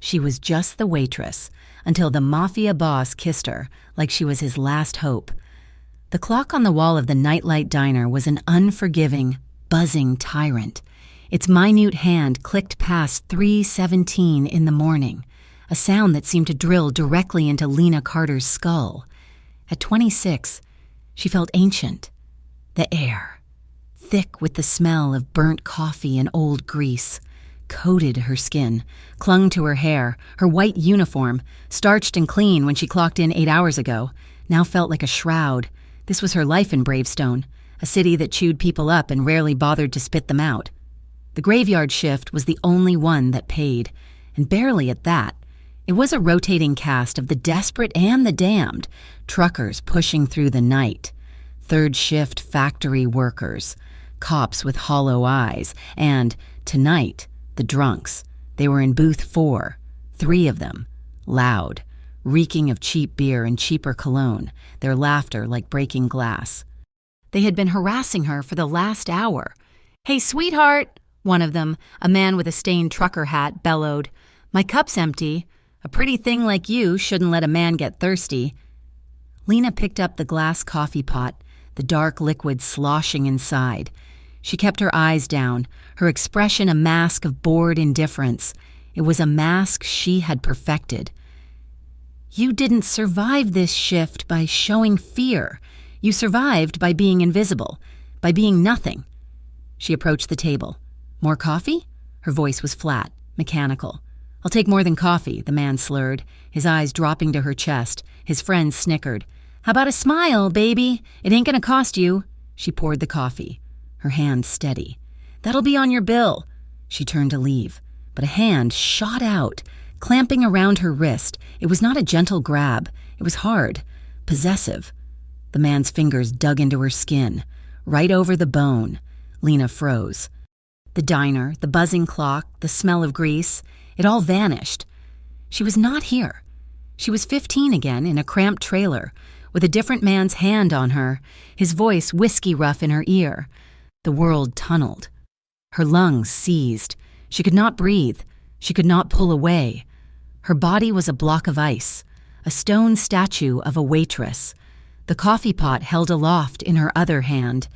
She was just the waitress, until the mafia boss kissed her like she was his last hope. The clock on the wall of the nightlight diner was an unforgiving, buzzing tyrant. Its minute hand clicked past 3:17 in the morning, a sound that seemed to drill directly into Lena Carter's skull. At 26, she felt ancient. The air, thick with the smell of burnt coffee and old grease, coated her skin, clung to her hair. Her white uniform, starched and clean when she clocked in 8 hours ago, now felt like a shroud. This was her life in Bravestone, a city that chewed people up and rarely bothered to spit them out. The graveyard shift was the only one that paid, and barely at that. It was a rotating cast of the desperate and the damned, truckers pushing through the night, third shift factory workers, cops with hollow eyes, and, tonight, the drunks. They were in booth 4, 3 of them, loud, reeking of cheap beer and cheaper cologne, their laughter like breaking glass. They had been harassing her for the last hour. "Hey, sweetheart," one of them, a man with a stained trucker hat, bellowed. "My cup's empty. A pretty thing like you shouldn't let a man get thirsty." Lena picked up the glass coffee pot, the dark liquid sloshing inside. She kept her eyes down, her expression a mask of bored indifference. It was a mask she had perfected. "You didn't survive this shift by showing fear. You survived by being invisible, by being nothing." She approached the table. "More coffee?" Her voice was flat, mechanical. "I'll take more than coffee," the man slurred, his eyes dropping to her chest. His friend snickered. "How about a smile, baby? It ain't gonna cost you." She poured the coffee, her hand steady. "That'll be on your bill." She turned to leave, but a hand shot out, clamping around her wrist. It was not a gentle grab. It was hard, possessive. The man's fingers dug into her skin, right over the bone. Lena froze. The diner, the buzzing clock, the smell of grease, it all vanished. She was not here. She was 15 again in a cramped trailer, with a different man's hand on her, his voice whiskey rough in her ear. The world tunneled. Her lungs seized. She could not breathe. She could not pull away. Her body was a block of ice, a stone statue of a waitress, the coffee pot held aloft in her other hand.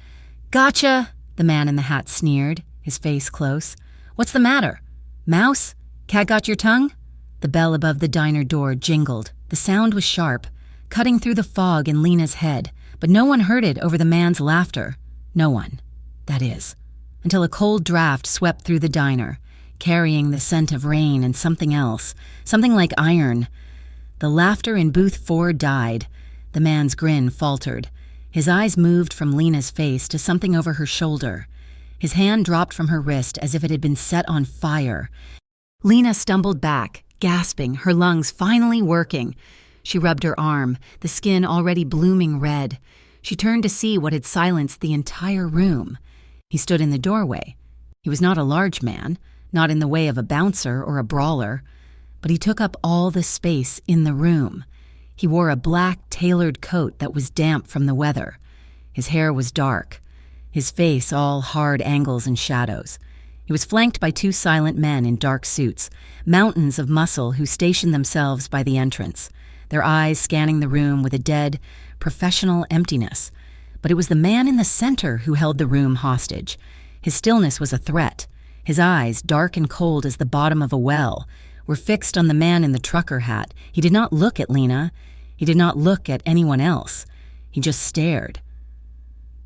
"Gotcha," the man in the hat sneered, his face close. "What's the matter? Mouse? Cat got your tongue?" The bell above the diner door jingled. The sound was sharp, cutting through the fog in Lena's head, but no one heard it over the man's laughter. No one. That is, until a cold draft swept through the diner, carrying the scent of rain and something else, something like iron. The laughter in booth 4 died. The man's grin faltered. His eyes moved from Lena's face to something over her shoulder. His hand dropped from her wrist as if it had been set on fire. Lena stumbled back, gasping, her lungs finally working. She rubbed her arm, the skin already blooming red. She turned to see what had silenced the entire room. He stood in the doorway. He was not a large man, not in the way of a bouncer or a brawler, but he took up all the space in the room. He wore a black, tailored coat that was damp from the weather. His hair was dark, his face all hard angles and shadows. He was flanked by 2 silent men in dark suits, mountains of muscle who stationed themselves by the entrance, their eyes scanning the room with a dead, professional emptiness. But it was the man in the center who held the room hostage. His stillness was a threat. His eyes, dark and cold as the bottom of a well, were fixed on the man in the trucker hat. He did not look at Lena. He did not look at anyone else. He just stared.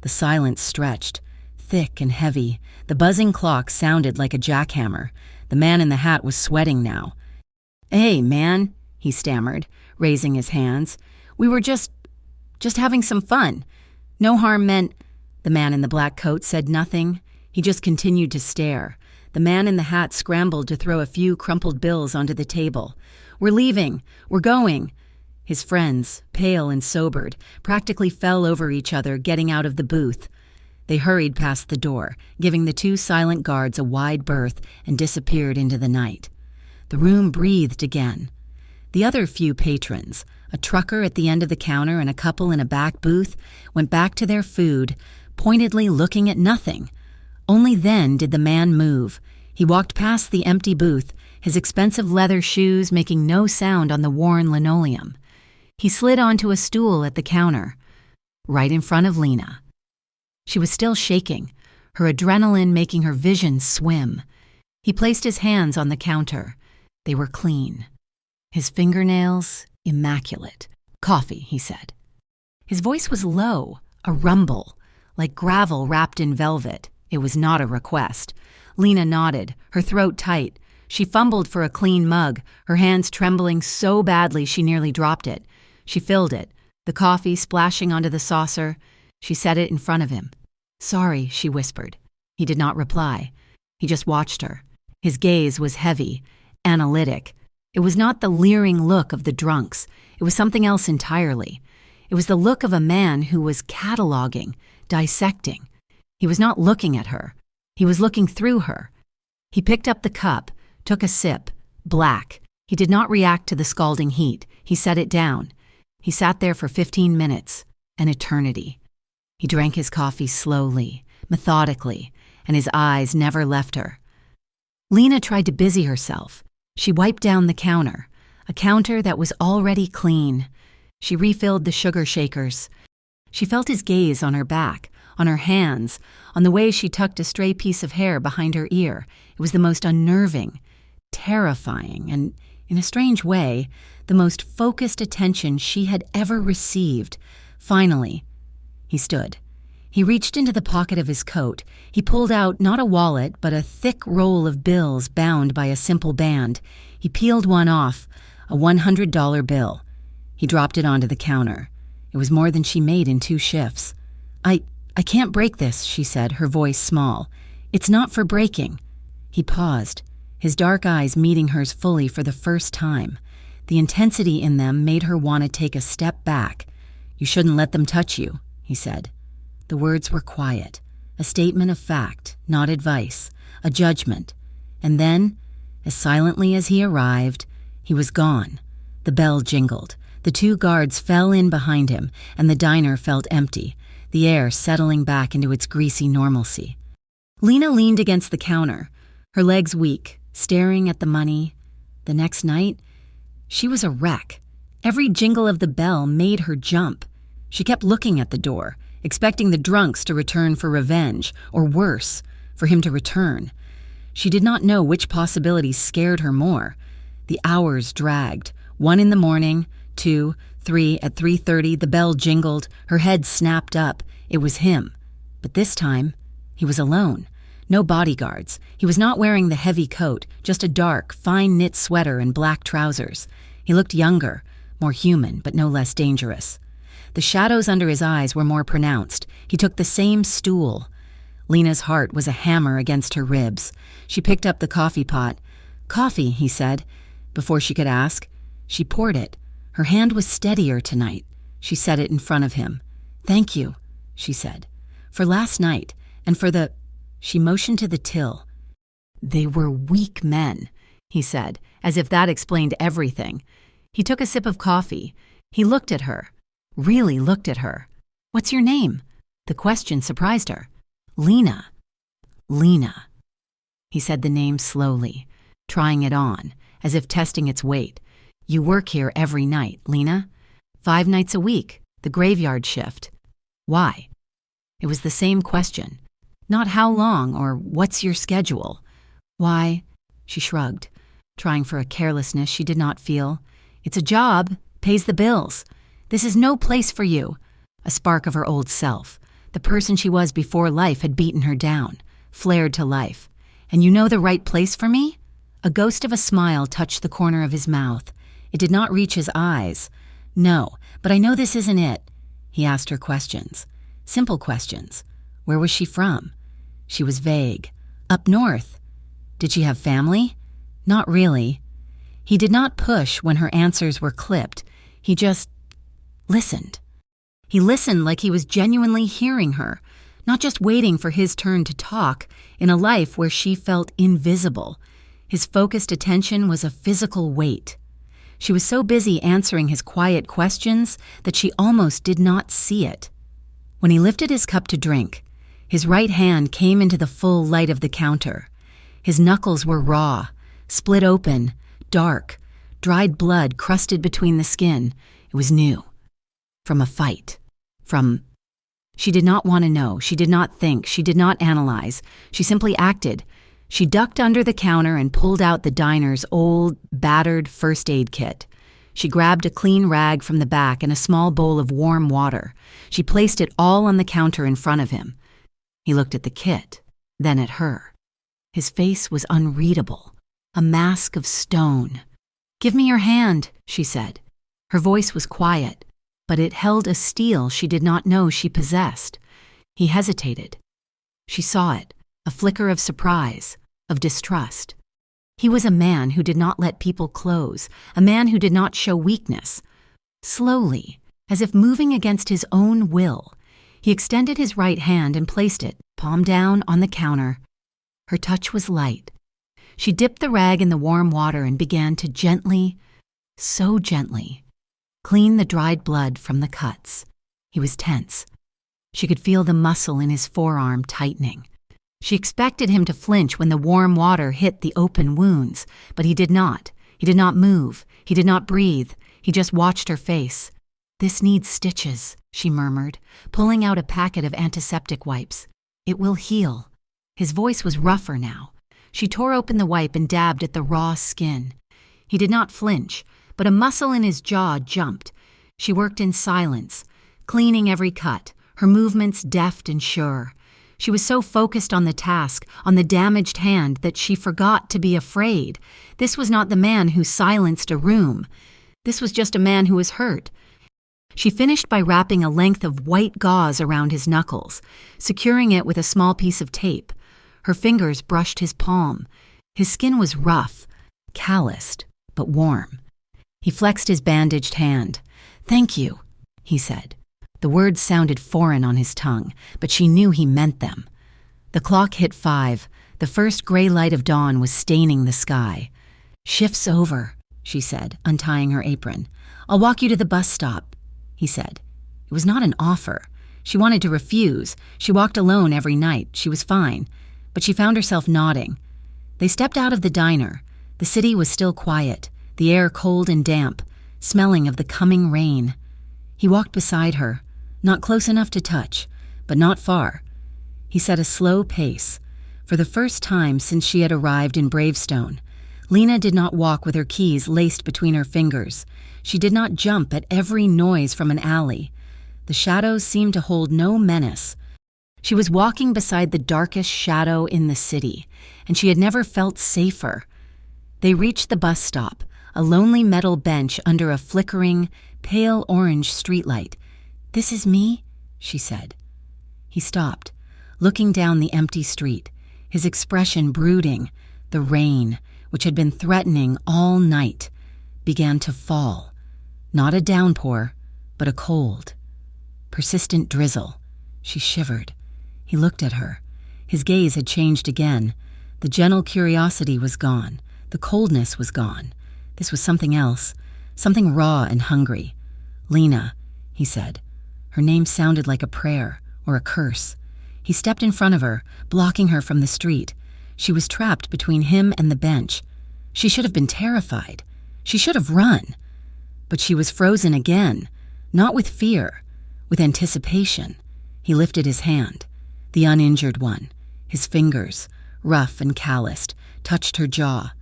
The silence stretched, thick and heavy. The buzzing clock sounded like a jackhammer. The man in the hat was sweating now. "Hey, man," he stammered, raising his hands. "We were just having some fun. No harm meant—" The man in the black coat said nothing. He just continued to stare. The man in the hat scrambled to throw a few crumpled bills onto the table. "We're leaving. We're going." His friends, pale and sobered, practically fell over each other getting out of the booth. They hurried past the door, giving the 2 silent guards a wide berth, and disappeared into the night. The room breathed again. The other few patrons, a trucker at the end of the counter and a couple in a back booth, went back to their food, pointedly looking at nothing. Only then did the man move. He walked past the empty booth, his expensive leather shoes making no sound on the worn linoleum. He slid onto a stool at the counter, right in front of Lena. She was still shaking, her adrenaline making her vision swim. He placed his hands on the counter. They were clean. His fingernails, immaculate. "Coffee," he said. His voice was low, a rumble, like gravel wrapped in velvet. It was not a request. Lena nodded, her throat tight. She fumbled for a clean mug, her hands trembling so badly she nearly dropped it. She filled it, the coffee splashing onto the saucer. She set it in front of him. "Sorry," she whispered. He did not reply. He just watched her. His gaze was heavy, analytic. It was not the leering look of the drunks. It was something else entirely. It was the look of a man who was cataloging, dissecting. He was not looking at her. He was looking through her. He picked up the cup, took a sip, black. He did not react to the scalding heat. He set it down. He sat there for 15 minutes, an eternity. He drank his coffee slowly, methodically, and his eyes never left her. Lena tried to busy herself. She wiped down the counter, a counter that was already clean. She refilled the sugar shakers. She felt his gaze on her back, on her hands, on the way she tucked a stray piece of hair behind her ear. It was the most unnerving, terrifying, and, in a strange way, the most focused attention she had ever received. Finally, he stood. He reached into the pocket of his coat. He pulled out not a wallet, but a thick roll of bills bound by a simple band. He peeled one off, a $100 bill. He dropped it onto the counter. It was more than she made in 2 shifts. I can't break this," she said, her voice small. "It's not for breaking." He paused, his dark eyes meeting hers fully for the first time. The intensity in them made her want to take a step back. "You shouldn't let them touch you," he said. The words were quiet, a statement of fact, not advice, a judgment. And then, as silently as he arrived, he was gone. The bell jingled. The 2 guards fell in behind him, and the diner felt empty, the air settling back into its greasy normalcy. Lena leaned against the counter, her legs weak, staring at the money. The next night, she was a wreck. Every jingle of the bell made her jump. She kept looking at the door, expecting the drunks to return for revenge, or worse, for him to return. She did not know which possibility scared her more. The hours dragged. 1 in the morning, 2, 3, at 3:30 the bell jingled, her head snapped up. It was him. But this time, he was alone. No bodyguards. He was not wearing the heavy coat, just a dark, fine knit sweater and black trousers. He looked younger, more human, but no less dangerous. The shadows under his eyes were more pronounced. He took the same stool. Lena's heart was a hammer against her ribs. She picked up the coffee pot. "Coffee," he said. Before she could ask, she poured it. Her hand was steadier tonight. She set it in front of him. "Thank you," she said, "for last night, and for the—" She motioned to the till. "They were weak men," he said, as if that explained everything. He took a sip of coffee. He looked at her, really looked at her. "What's your name?" The question surprised her. "Lena." "Lena." He said the name slowly, trying it on, as if testing its weight. "You work here every night, Lena?" 5 nights a week, the graveyard shift. "Why?" It was the same question. Not how long or what's your schedule. "Why?" She shrugged, trying for a carelessness she did not feel. "It's a job, pays the bills. This is no place for you." A spark of her old self, the person she was before life had beaten her down, flared to life. "And you know the right place for me?" A ghost of a smile touched the corner of his mouth. It did not reach his eyes. "No, but I know this isn't it." He asked her questions. Simple questions. Where was she from? She was vague. Up north. Did she have family? Not really. He did not push when her answers were clipped. He just listened. He listened like he was genuinely hearing her, not just waiting for his turn to talk in a life where she felt invisible. His focused attention was a physical weight. She was so busy answering his quiet questions that she almost did not see it. When he lifted his cup to drink, his right hand came into the full light of the counter. His knuckles were raw, split open, dark, dried blood crusted between the skin. It was new. From a fight. She did not want to know. She did not think. She did not analyze. She simply acted. She ducked under the counter and pulled out the diner's old, battered first aid kit. She grabbed a clean rag from the back and a small bowl of warm water. She placed it all on the counter in front of him. He looked at the kit, then at her. His face was unreadable, a mask of stone. "Give me your hand," she said. Her voice was quiet, but it held a steel she did not know she possessed. He hesitated. She saw it, a flicker of surprise, of distrust. He was a man who did not let people close, a man who did not show weakness. Slowly, as if moving against his own will, he extended his right hand and placed it, palm down, on the counter. Her touch was light. She dipped the rag in the warm water and began to gently, so gently, clean the dried blood from the cuts. He was tense. She could feel the muscle in his forearm tightening. She expected him to flinch when the warm water hit the open wounds, but he did not. He did not move. He did not breathe. He just watched her face. "This needs stitches," she murmured, pulling out a packet of antiseptic wipes. "It will heal." His voice was rougher now. She tore open the wipe and dabbed at the raw skin. He did not flinch, but a muscle in his jaw jumped. She worked in silence, cleaning every cut, her movements deft and sure. She was so focused on the task, on the damaged hand, that she forgot to be afraid. This was not the man who silenced a room. This was just a man who was hurt. She finished by wrapping a length of white gauze around his knuckles, securing it with a small piece of tape. Her fingers brushed his palm. His skin was rough, calloused, but warm. He flexed his bandaged hand. "Thank you," he said. The words sounded foreign on his tongue, but she knew he meant them. The clock hit 5. The first gray light of dawn was staining the sky. "Shift's over," she said, untying her apron. "I'll walk you to the bus stop," he said. It was not an offer. She wanted to refuse. She walked alone every night. She was fine. But she found herself nodding. They stepped out of the diner. The city was still quiet, the air cold and damp, smelling of the coming rain. He walked beside her, not close enough to touch, but not far. He set a slow pace. For the first time since she had arrived in Bravestone, Lena did not walk with her keys laced between her fingers. She did not jump at every noise from an alley. The shadows seemed to hold no menace. She was walking beside the darkest shadow in the city, and she had never felt safer. They reached the bus stop, a lonely metal bench under a flickering, pale orange streetlight. "This is me?" she said. He stopped, looking down the empty street, his expression brooding. The rain, which had been threatening all night, began to fall. Not a downpour, but a cold, persistent drizzle. She shivered. He looked at her. His gaze had changed again. The gentle curiosity was gone. The coldness was gone. This was something else, something raw and hungry. "Lena," he said. Her name sounded like a prayer or a curse. He stepped in front of her, blocking her from the street. She was trapped between him and the bench. She should have been terrified. She should have run. But she was frozen again, not with fear, with anticipation. He lifted his hand, the uninjured one. His fingers, rough and calloused, touched her jaw.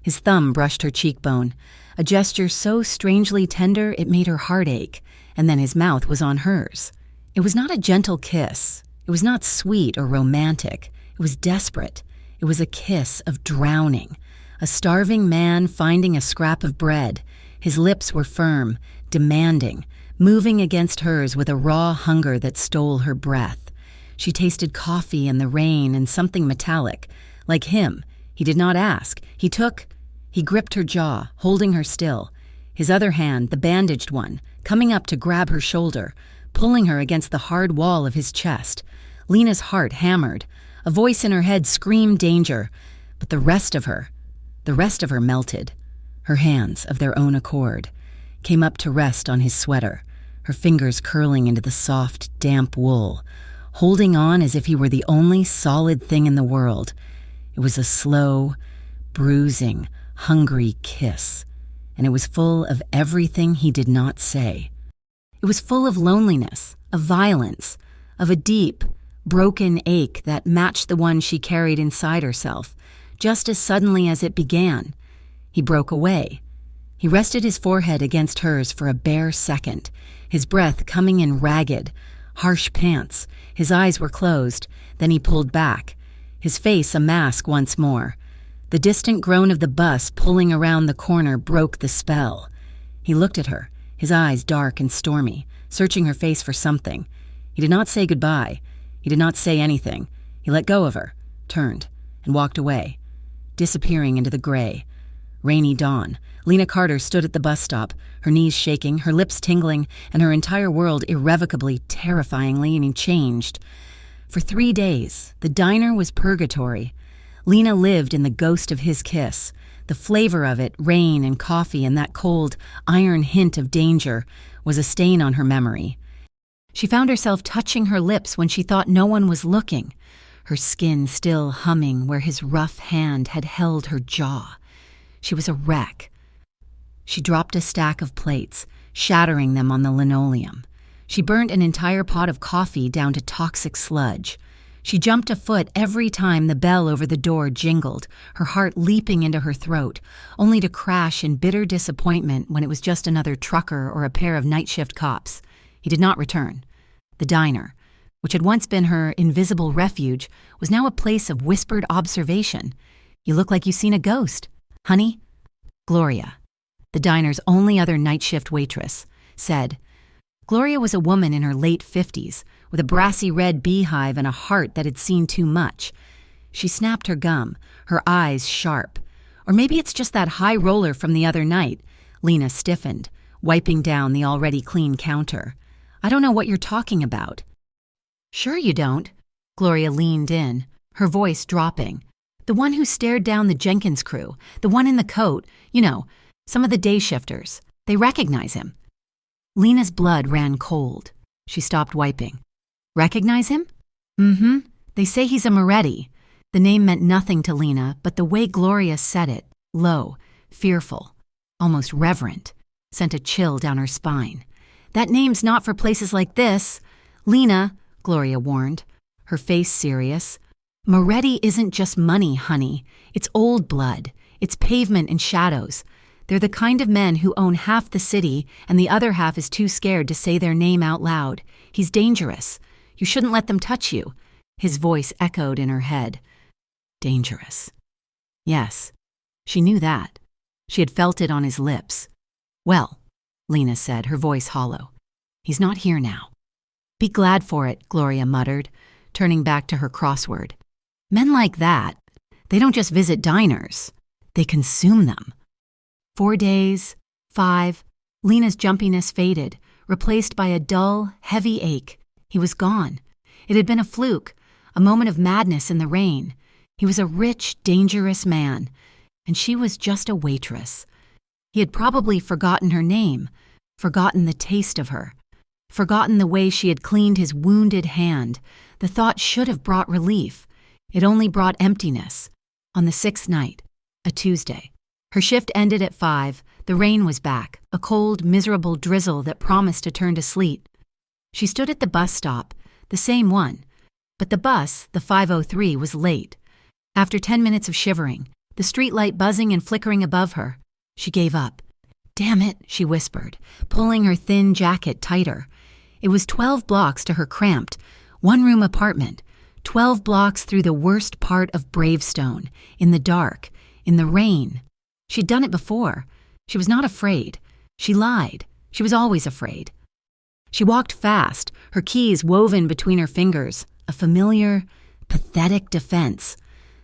His thumb brushed her cheekbone, a gesture so strangely tender it made her heart ache, and then his mouth was on hers. It was not a gentle kiss. It was not sweet or romantic. It was desperate. It was a kiss of drowning, a starving man finding a scrap of bread. His lips were firm, demanding, moving against hers with a raw hunger that stole her breath. She tasted coffee and the rain and something metallic. Like him, he did not ask. He gripped her jaw, holding her still. His other hand, the bandaged one, coming up to grab her shoulder, pulling her against the hard wall of his chest. Lena's heart hammered. A voice in her head screamed danger, but the rest of her melted. Her hands, of their own accord, came up to rest on his sweater, her fingers curling into the soft, damp wool, holding on as if he were the only solid thing in the world. It was a slow, bruising, hungry kiss, and it was full of everything he did not say. It was full of loneliness, of violence, of a deep, broken ache that matched the one she carried inside herself, just as suddenly as it began. He broke away. He rested his forehead against hers for a bare second, his breath coming in ragged, harsh pants. His eyes were closed, then he pulled back, his face a mask once more. The distant groan of the bus pulling around the corner broke the spell. He looked at her, his eyes dark and stormy, searching her face for something. He did not say goodbye. He did not say anything. He let go of her, turned, and walked away, disappearing into the gray. Rainy dawn. Lena Carter stood at the bus stop, her knees shaking, her lips tingling, and her entire world irrevocably, terrifyingly changed. For 3 days, the diner was purgatory. Lena lived in the ghost of his kiss. The flavor of it, rain and coffee and that cold, iron hint of danger, was a stain on her memory. She found herself touching her lips when she thought no one was looking, her skin still humming where his rough hand had held her jaw. She was a wreck. She dropped a stack of plates, shattering them on the linoleum. She burnt an entire pot of coffee down to toxic sludge. She jumped a foot every time the bell over the door jingled, her heart leaping into her throat, only to crash in bitter disappointment when it was just another trucker or a pair of night shift cops. He did not return. The diner, which had once been her invisible refuge, was now a place of whispered observation. "You look like you've seen a ghost. Honey?" Gloria, the diner's only other night shift waitress, said. Gloria was a woman in her late 50s, with a brassy red beehive and a heart that had seen too much. She snapped her gum, her eyes sharp. Or maybe it's just that high roller from the other night. Lena stiffened, wiping down the already clean counter. "I don't know what you're talking about." "Sure you don't." Gloria leaned in, her voice dropping. "The one who stared down the Jenkins crew, the one in the coat, you know, some of the day shifters. They recognize him." Lena's blood ran cold. She stopped wiping. "Recognize him?" "Mm-hmm. They say he's a Moretti." The name meant nothing to Lena, but the way Gloria said it, low, fearful, almost reverent, sent a chill down her spine. "That name's not for places like this." "Lena," Gloria warned, her face serious. "Moretti isn't just money, honey. It's old blood. It's pavement and shadows. They're the kind of men who own half the city and the other half is too scared to say their name out loud. He's dangerous. You shouldn't let them touch you." His voice echoed in her head. Dangerous. Yes, she knew that. She had felt it on his lips. "Well," Lena said, her voice hollow, "he's not here now." "Be glad for it," Gloria muttered, turning back to her crossword. "Men like that, they don't just visit diners. They consume them." 4 days, 5, Lena's jumpiness faded, replaced by a dull, heavy ache. He was gone. It had been a fluke, a moment of madness in the rain. He was a rich, dangerous man, and she was just a waitress. He had probably forgotten her name, forgotten the taste of her, forgotten the way she had cleaned his wounded hand. The thought should have brought relief. It only brought emptiness. On the 6th night, a Tuesday. Her shift ended at 5. The rain was back, a cold, miserable drizzle that promised to turn to sleet. She stood at the bus stop, the same one, but the bus, the 503, was late. After 10 minutes of shivering, the streetlight buzzing and flickering above her, she gave up. "Damn it," she whispered, pulling her thin jacket tighter. It was 12 blocks to her cramped, one-room apartment, 12 blocks through the worst part of Bravestone, in the dark, in the rain. She'd done it before. She was not afraid. She lied. She was always afraid. She walked fast, her keys woven between her fingers, a familiar, pathetic defense.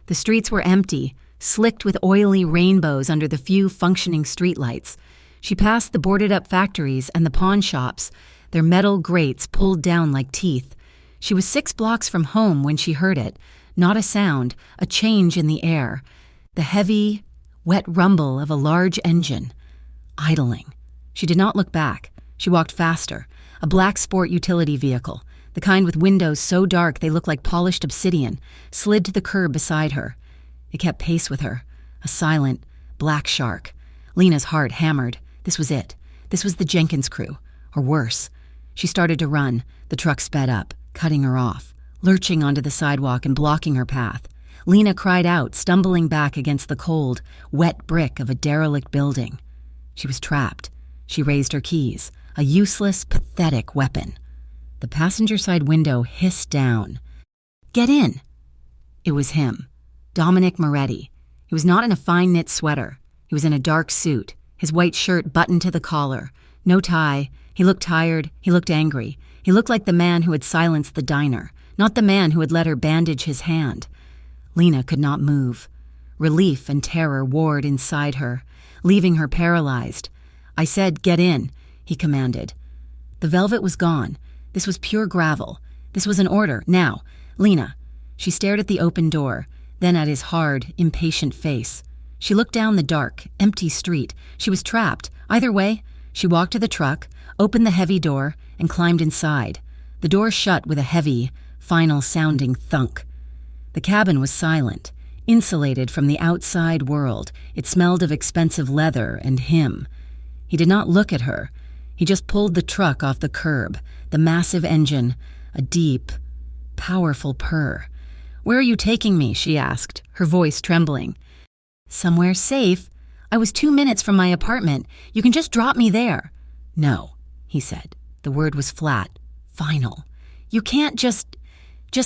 The streets were empty, slicked with oily rainbows under the few functioning streetlights. She passed the boarded-up factories and the pawn shops, their metal grates pulled down like teeth. She was 6 blocks from home when she heard it, not a sound, a change in the air. The heavy, wet rumble of a large engine, idling. She did not look back. She walked faster, a black sport utility vehicle, the kind with windows so dark they looked like polished obsidian, slid to the curb beside her. It kept pace with her, A silent, black shark. Lena's heart hammered. This was it. This was the Jenkins crew. Or worse. She started to run. The truck sped up, cutting her off, lurching onto the sidewalk and blocking her path. Lena cried out, stumbling back against the cold, wet brick of a derelict building. She was trapped. She raised her keys, a useless, pathetic weapon. The passenger side window hissed down. "Get in!" It was him, Dominic Moretti. He was not in a fine knit sweater. He was in a dark suit, his white shirt buttoned to the collar, no tie. He looked tired. He looked angry. He looked like the man who had silenced the diner, not the man who had let her bandage his hand. Lena could not move. Relief and terror warred inside her, leaving her paralyzed. "I said, get in," he commanded. The velvet was gone. This was pure gravel. This was an order. Now, Lena. She stared at the open door, then at his hard, impatient face. She looked down the dark, empty street. She was trapped. Either way, she walked to the truck, opened the heavy door, and climbed inside. The door shut with a heavy, final-sounding thunk. The cabin was silent, insulated from the outside world. It smelled of expensive leather and him. He did not look at her. He just pulled the truck off the curb, the massive engine, a deep, powerful purr. "Where are you taking me?" she asked, her voice trembling. "Somewhere safe. I was 2 minutes from my apartment. You can just drop me there." "No," he said. The word was flat, final. "You can't just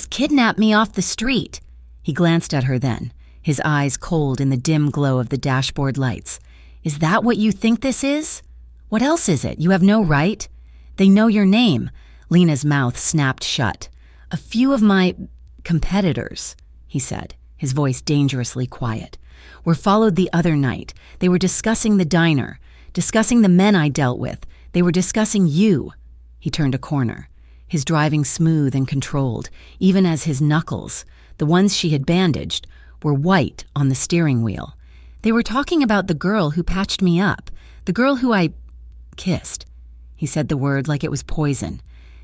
kidnap me off the street." He glanced at her then, his eyes cold in the dim glow of the dashboard lights. "Is that what you think this is? What else is it? You have no right. They know your name." Lena's mouth snapped shut. "A few of my competitors," he said, his voice dangerously quiet, "were followed the other night. They were discussing the diner, discussing the men I dealt with. They were discussing you." He turned a corner, his driving smooth and controlled, even as his knuckles, the ones she had bandaged, were white on the steering wheel. "They were talking about the girl who patched me up, the girl who I kissed." He said the word like it was poison.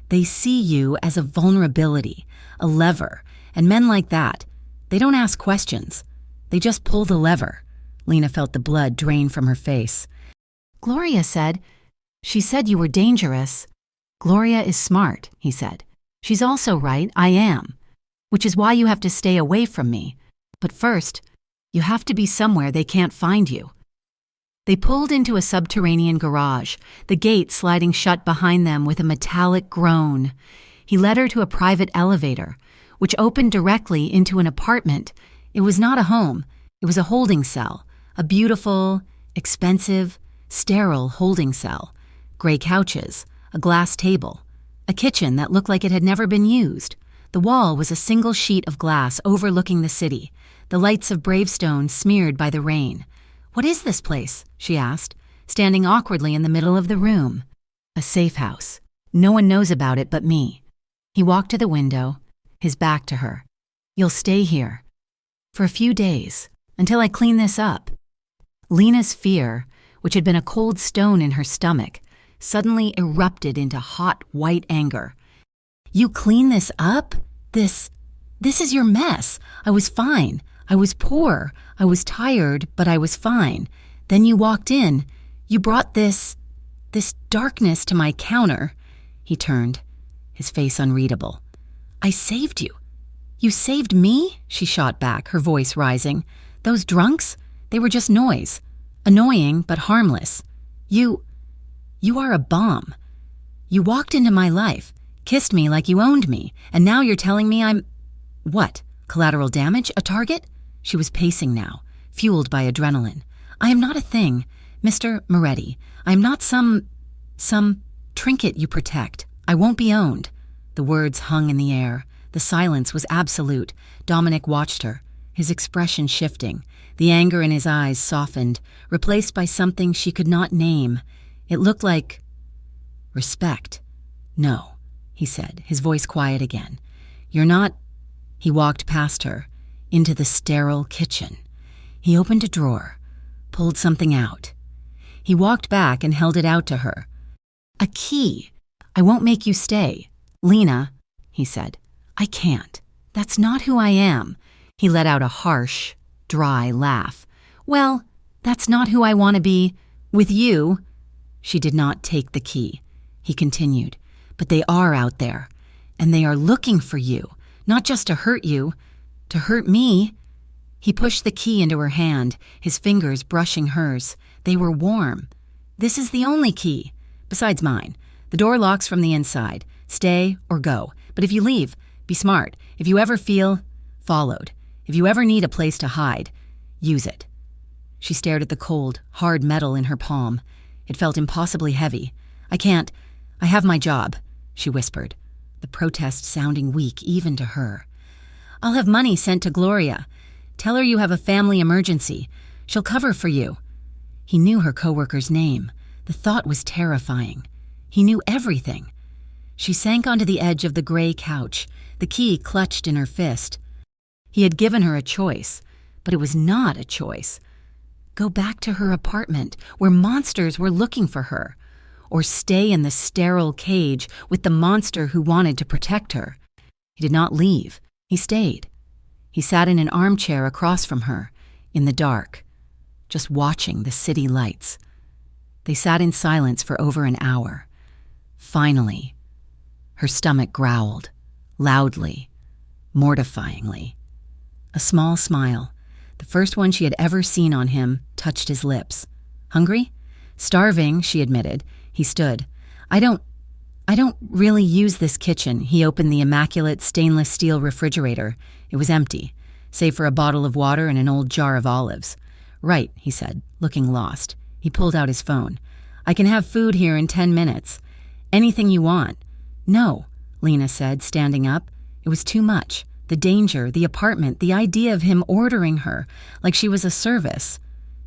"They see you as a vulnerability, a lever, and men like that, they don't ask questions. They just pull the lever." Lena felt the blood drain from her face. "Gloria said, she said you were dangerous." "Gloria is smart," he said. "She's also right, I am. Which is why you have to stay away from me. But first, you have to be somewhere they can't find you." They pulled into a subterranean garage, the gate sliding shut behind them with a metallic groan. He led her to a private elevator, which opened directly into an apartment. It was not a home. It was a holding cell, a beautiful, expensive, sterile holding cell. Gray couches, a glass table, a kitchen that looked like it had never been used. The wall was a single sheet of glass overlooking the city, the lights of Bravestone smeared by the rain. "What is this place?" she asked, standing awkwardly in the middle of the room. "A safe house. No one knows about it but me." He walked to the window, his back to her. "You'll stay here. For a few days, until I clean this up." Lena's fear, which had been a cold stone in her stomach, suddenly erupted into hot, white anger. "You clean this up? This is your mess. I was fine. I was poor. I was tired, but I was fine. Then you walked in. You brought this darkness to my counter." He turned, his face unreadable. "I saved you. You saved me?" she shot back, her voice rising. "Those drunks? They were just noise. Annoying, but harmless. You are a bomb. You walked into my life, kissed me like you owned me, and now you're telling me I'm... What? Collateral damage? A target?" She was pacing now, fueled by adrenaline. "I am not a thing, Mr. Moretti. I am not some trinket you protect. I won't be owned." The words hung in the air. The silence was absolute. Dominic watched her, his expression shifting. The anger in his eyes softened, replaced by something she could not name. It looked like respect. "No," he said, his voice quiet again. "You're not..." He walked past her, into the sterile kitchen. He opened a drawer, pulled something out. He walked back and held it out to her. "A key. I won't make you stay." "Lena," he said, "I can't. That's not who I am." He let out a harsh, dry laugh. Well, that's not who I want to be. With you. She did not take the key. He continued, but they are out there, and they are looking for you, not just to hurt you, to hurt me. He pushed the key into her hand, his fingers brushing hers. They were warm. This is the only key, besides mine. The door locks from the inside. Stay or go. But if you leave, be smart. If you ever feel followed, if you ever need a place to hide, use it. She stared at the cold, hard metal in her palm. It felt impossibly heavy. I have my job, she whispered, the protest sounding weak even to her. I'll have money sent to Gloria. Tell her you have a family emergency. She'll cover for you. He knew her coworker's name. The thought was terrifying. He knew everything. She sank onto the edge of the gray couch, the key clutched in her fist. He had given her a choice, but it was not a choice. Go back to her apartment, where monsters were looking for her, or stay in the sterile cage with the monster who wanted to protect her. He did not leave. He stayed. He sat in an armchair across from her, in the dark, just watching the city lights. They sat in silence for over an hour. Finally, her stomach growled, loudly, mortifyingly. A small smile, the first one she had ever seen on him, touched his lips. Hungry? Starving, she admitted. He stood. I don't really use this kitchen. He opened the immaculate stainless steel refrigerator. It was empty, save for a bottle of water and an old jar of olives. Right, he said, looking lost. He pulled out his phone. I can have food here in 10 minutes. Anything you want. No, Lena said, standing up. It was too much. The danger, the apartment, the idea of him ordering her, like she was a service.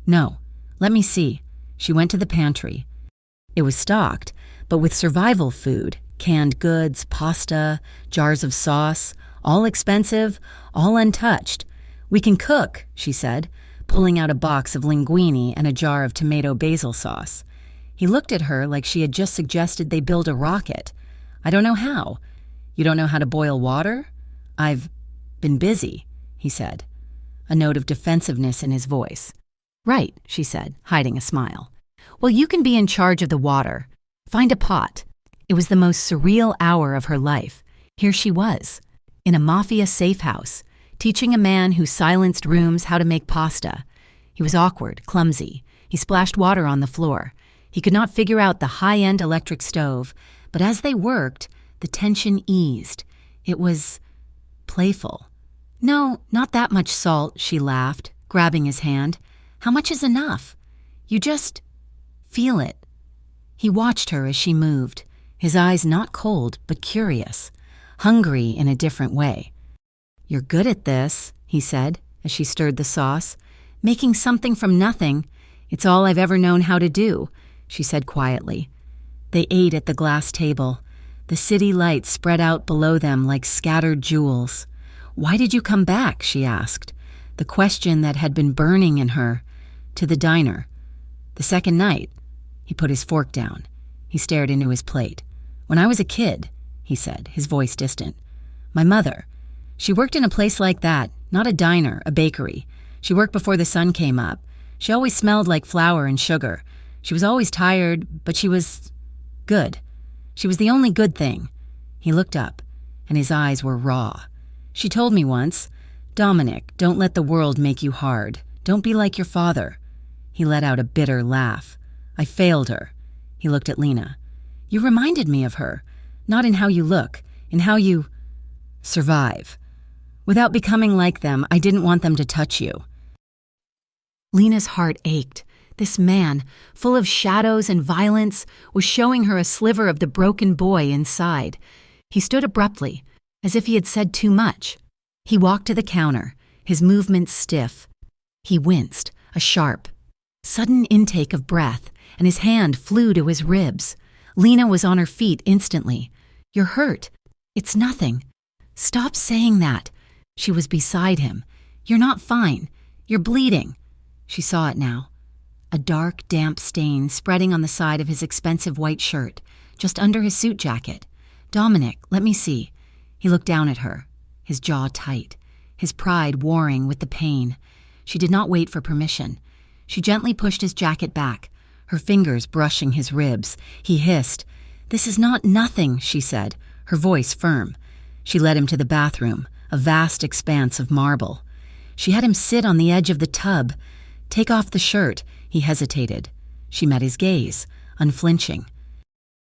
No, let me see. She went to the pantry. It was stocked, but with survival food, canned goods, pasta, jars of sauce, all expensive, all untouched. We can cook, she said, pulling out a box of linguine and a jar of tomato basil sauce. He looked at her like she had just suggested they build a rocket. I don't know how. You don't know how to boil water? I've been busy, he said, a note of defensiveness in his voice. Right, she said, hiding a smile. Well, you can be in charge of the water. Find a pot. It was the most surreal hour of her life. Here she was, in a mafia safe house, teaching a man who silenced rooms how to make pasta. He was awkward, clumsy. He splashed water on the floor. He could not figure out the high-end electric stove, but as they worked, the tension eased. It was playful. No, not that much salt, she laughed, grabbing his hand. How much is enough? You just feel it. He watched her as she moved, his eyes not cold but curious, hungry in a different way. You're good at this, he said as she stirred the sauce. Making something from nothing. It's all I've ever known how to do, she said quietly. They ate at the glass table. The city lights spread out below them like scattered jewels. Why did you come back, she asked, the question that had been burning in her. To the diner. The second night. He put his fork down. He stared into his plate. When I was a kid, he said, his voice distant. My mother. She worked in a place like that, not a diner, a bakery. She worked before the sun came up. She always smelled like flour and sugar. She was always tired, but she was good. She was the only good thing. He looked up, and his eyes were raw. She told me once, Dominic, don't let the world make you hard. Don't be like your father. He let out a bitter laugh. I failed her. He looked at Lena. You reminded me of her. Not in how you look, in how you survive. Without becoming like them, I didn't want them to touch you. Lena's heart ached. This man, full of shadows and violence, was showing her a sliver of the broken boy inside. He stood abruptly, as if he had said too much. He walked to the counter, his movements stiff. He winced, a sharp, sudden intake of breath, and his hand flew to his ribs. Lena was on her feet instantly. You're hurt. It's nothing. Stop saying that. She was beside him. You're not fine. You're bleeding. She saw it now. A dark, damp stain spreading on the side of his expensive white shirt, just under his suit jacket. Dominic, let me see. He looked down at her, his jaw tight, his pride warring with the pain. She did not wait for permission. She gently pushed his jacket back, her fingers brushing his ribs. He hissed. "This is not nothing," she said, her voice firm. She led him to the bathroom, a vast expanse of marble. She had him sit on the edge of the tub. "Take off the shirt," he hesitated. She met his gaze, unflinching.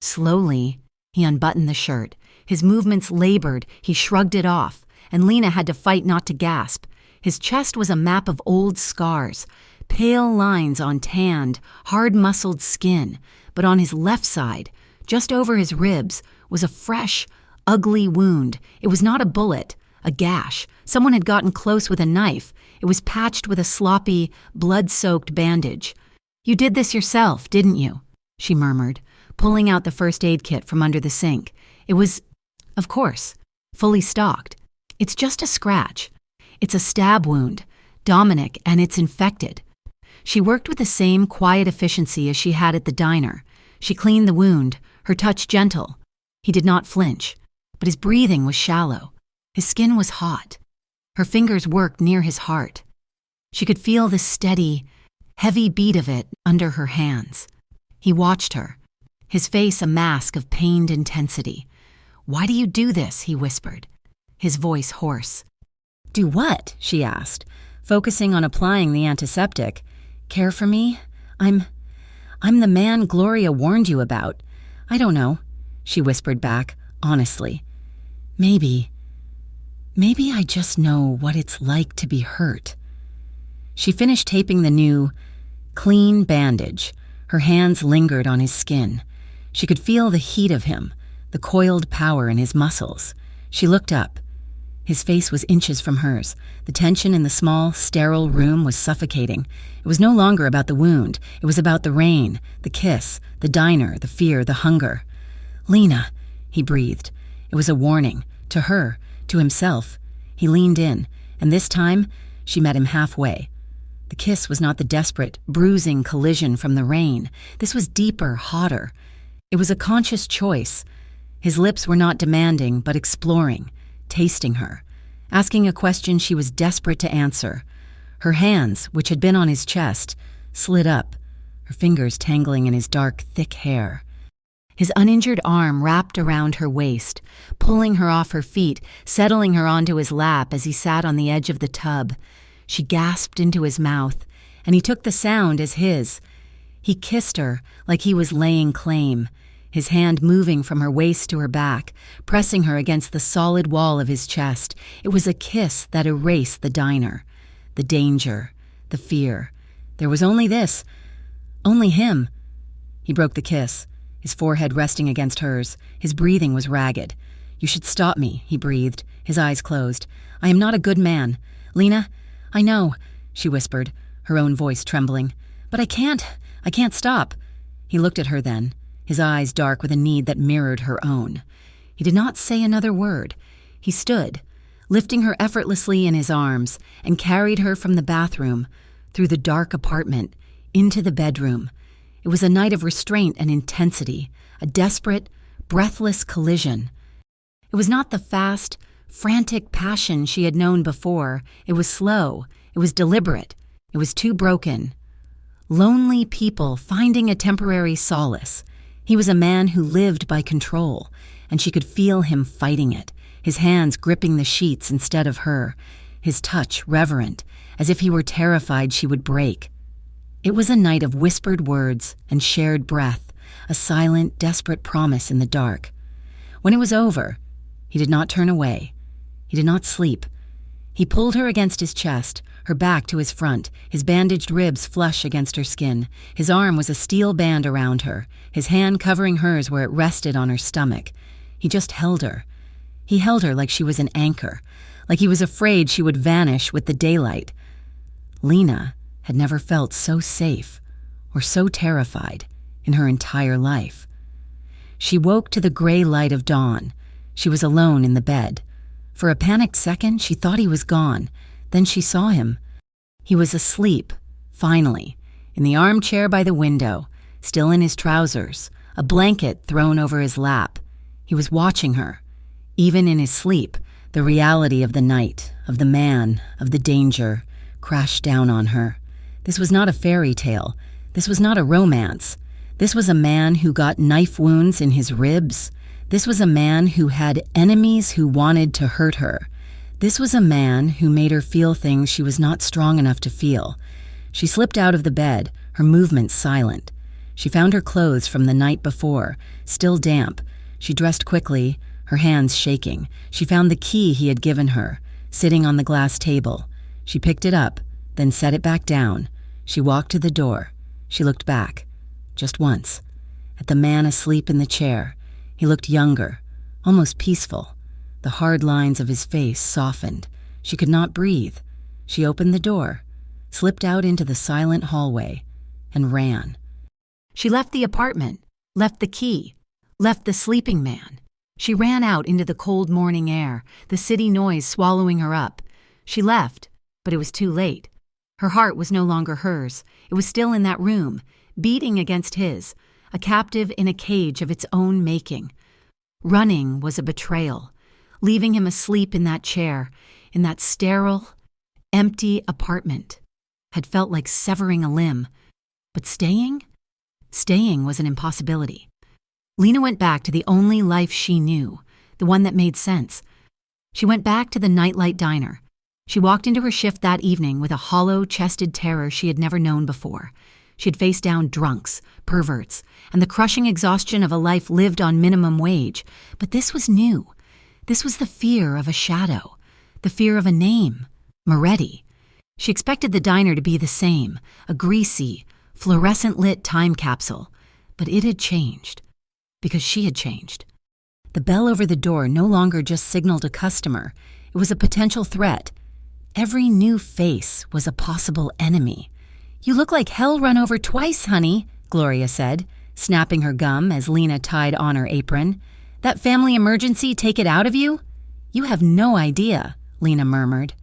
Slowly, he unbuttoned the shirt. His movements labored, he shrugged it off, and Lena had to fight not to gasp. His chest was a map of old scars, pale lines on tanned, hard-muscled skin, but on his left side, just over his ribs, was a fresh, ugly wound. It was not a bullet, a gash. Someone had gotten close with a knife. It was patched with a sloppy, blood-soaked bandage. "You did this yourself, didn't you?" she murmured, pulling out the first aid kit from under the sink. It was, of course, fully stocked. "It's just a scratch. It's a stab wound, Dominic, and it's infected." She worked with the same quiet efficiency as she had at the diner. She cleaned the wound, her touch gentle. He did not flinch, but his breathing was shallow. His skin was hot. Her fingers worked near his heart. She could feel the steady, heavy beat of it under her hands. He watched her, his face a mask of pained intensity. "Why do you do this?" he whispered, his voice hoarse. "Do what?" she asked, focusing on applying the antiseptic. "Care for me? I'm the man Gloria warned you about. I don't know," she whispered back, honestly. Maybe I just know what it's like to be hurt." She finished taping the new, clean bandage. Her hands lingered on his skin. She could feel the heat of him, the coiled power in his muscles. She looked up. His face was inches from hers. The tension in the small, sterile room was suffocating. It was no longer about the wound. It was about the rain, the kiss, the diner, the fear, the hunger. "Lena," he breathed. It was a warning, to her, to himself. He leaned in, and this time, she met him halfway. The kiss was not the desperate, bruising collision from the rain. This was deeper, hotter. It was a conscious choice. His lips were not demanding, but exploring, tasting her, asking a question she was desperate to answer. Her hands, which had been on his chest, slid up, her fingers tangling in his dark, thick hair. His uninjured arm wrapped around her waist, pulling her off her feet, settling her onto his lap as he sat on the edge of the tub. She gasped into his mouth, and he took the sound as his. He kissed her like he was laying claim, his hand moving from her waist to her back, pressing her against the solid wall of his chest. It was a kiss that erased the diner, the danger, the fear. There was only this, only him. He broke the kiss, his forehead resting against hers. His breathing was ragged. "You should stop me," he breathed, his eyes closed. "I am not a good man. Lena, I know," she whispered, her own voice trembling. "But I can't stop." He looked at her then, his eyes dark with a need that mirrored her own. He did not say another word. He stood, lifting her effortlessly in his arms, and carried her from the bathroom, through the dark apartment, into the bedroom. It was a night of restraint and intensity, a desperate, breathless collision. It was not the fast, frantic passion she had known before. It was slow. It was deliberate. It was too broken. Lonely people finding a temporary solace. He was a man who lived by control, and she could feel him fighting it, his hands gripping the sheets instead of her, his touch reverent, as if he were terrified she would break. It was a night of whispered words and shared breath, a silent, desperate promise in the dark. When it was over, he did not turn away. He did not sleep. He pulled her against his chest, her back to his front, his bandaged ribs flush against her skin. His arm was a steel band around her, his hand covering hers where it rested on her stomach. He just held her. He held her like she was an anchor, like he was afraid she would vanish with the daylight. Lena had never felt so safe or so terrified in her entire life. She woke to the gray light of dawn. She was alone in the bed. For a panicked second, she thought he was gone. Then she saw him. He was asleep, finally, in the armchair by the window, still in his trousers, a blanket thrown over his lap. He was watching her. Even in his sleep, the reality of the night, of the man, of the danger, crashed down on her. This was not a fairy tale. This was not a romance. This was a man who got knife wounds in his ribs. This was a man who had enemies who wanted to hurt her. This was a man who made her feel things she was not strong enough to feel. She slipped out of the bed, her movements silent. She found her clothes from the night before, still damp. She dressed quickly, her hands shaking. She found the key he had given her, sitting on the glass table. She picked it up, then set it back down. She walked to the door. She looked back, just once, at the man asleep in the chair. He looked younger, almost peaceful. The hard lines of his face softened. She could not breathe. She opened the door, slipped out into the silent hallway, and ran. She left the apartment, left the key, left the sleeping man. She ran out into the cold morning air, the city noise swallowing her up. She left, but it was too late. Her heart was no longer hers. It was still in that room, beating against his, a captive in a cage of its own making. Running was a betrayal. Leaving him asleep in that chair, in that sterile, empty apartment, had felt like severing a limb. But staying? Staying was an impossibility. Lena went back to the only life she knew, the one that made sense. She went back to the nightlight diner. She walked into her shift that evening with a hollow-chested terror she had never known before. She had faced down drunks, perverts, and the crushing exhaustion of a life lived on minimum wage. But this was new. This was the fear of a shadow, the fear of a name, Moretti. She expected the diner to be the same, a greasy, fluorescent-lit time capsule. But it had changed. Because she had changed. The bell over the door no longer just signaled a customer. It was a potential threat. Every new face was a possible enemy. "You look like hell run over twice, honey," Gloria said, snapping her gum as Lena tied on her apron. "That family emergency take it out of you?" "You have no idea," Lena murmured.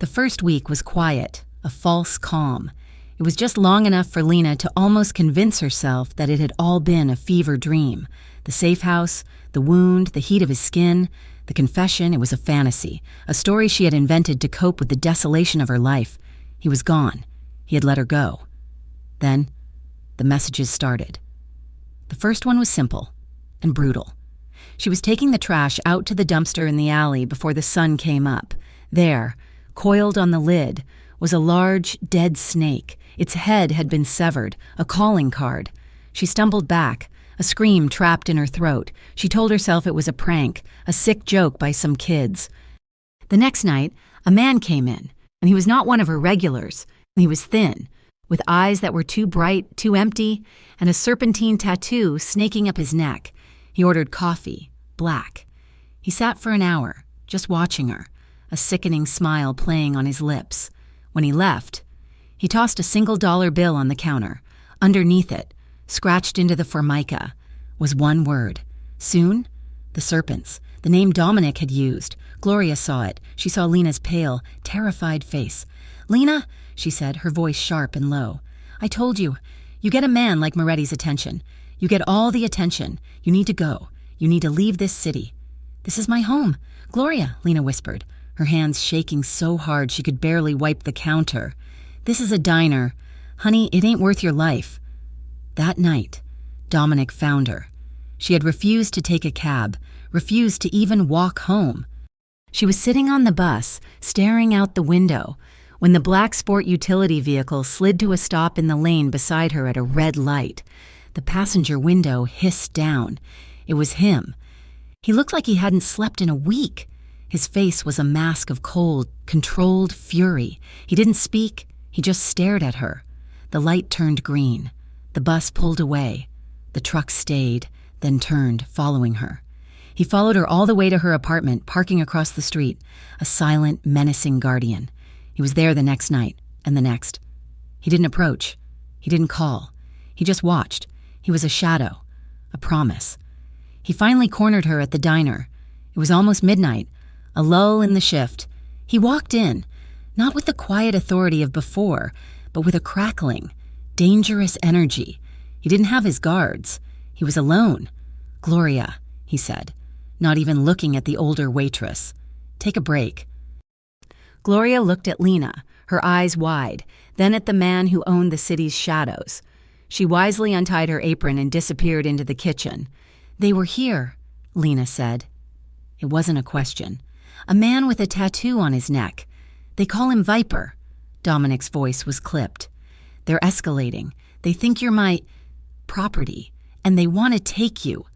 The first week was quiet, a false calm. It was just long enough for Lena to almost convince herself that it had all been a fever dream. The safe house, the wound, the heat of his skin, the confession, it was a fantasy, a story she had invented to cope with the desolation of her life. He was gone. He had let her go. Then, the messages started. The first one was simple and brutal. She was taking the trash out to the dumpster in the alley before the sun came up. There, coiled on the lid, was a large, dead snake. Its head had been severed, a calling card. She stumbled back, a scream trapped in her throat. She told herself it was a prank, a sick joke by some kids. The next night, a man came in, and he was not one of her regulars. He was thin, with eyes that were too bright, too empty, and a serpentine tattoo snaking up his neck. He ordered coffee, black. He sat for an hour, just watching her, a sickening smile playing on his lips. When he left, he tossed a $1 bill on the counter. Underneath it, scratched into the formica, was one word. Soon, the serpents, the name Dominic had used. Gloria saw it. She saw Lena's pale, terrified face. "Lena," she said, her voice sharp and low. "I told you. You get a man like Moretti's attention. You get all the attention. You need to go. You need to leave this city." "This is my home." "Gloria," Lena whispered, her hands shaking so hard she could barely wipe the counter. "This is a diner. Honey, it ain't worth your life." That night, Dominic found her. She had refused to take a cab, refused to even walk home. She was sitting on the bus, staring out the window, when the black sport utility vehicle slid to a stop in the lane beside her at a red light. The passenger window hissed down. It was him. He looked like he hadn't slept in a week. His face was a mask of cold, controlled fury. He didn't speak. He just stared at her. The light turned green. The bus pulled away. The truck stayed, then turned, following her. He followed her all the way to her apartment, parking across the street, a silent, menacing guardian. He was there the next night, and the next. He didn't approach. He didn't call. He just watched. He was a shadow, a promise. He finally cornered her at the diner. It was almost midnight, a lull in the shift. He walked in, not with the quiet authority of before, but with a crackling, dangerous energy. He didn't have his guards. He was alone. "Gloria," he said, not even looking at the older waitress. "Take a break." Gloria looked at Lena, her eyes wide. then at the man who owned the city's shadows. She wisely untied her apron and disappeared into the kitchen. "They were here," Lena said. It wasn't a question. "A man with a tattoo on his neck. They call him Viper." Dominic's voice was clipped. "They're escalating. They think you're my property, and they want to take you."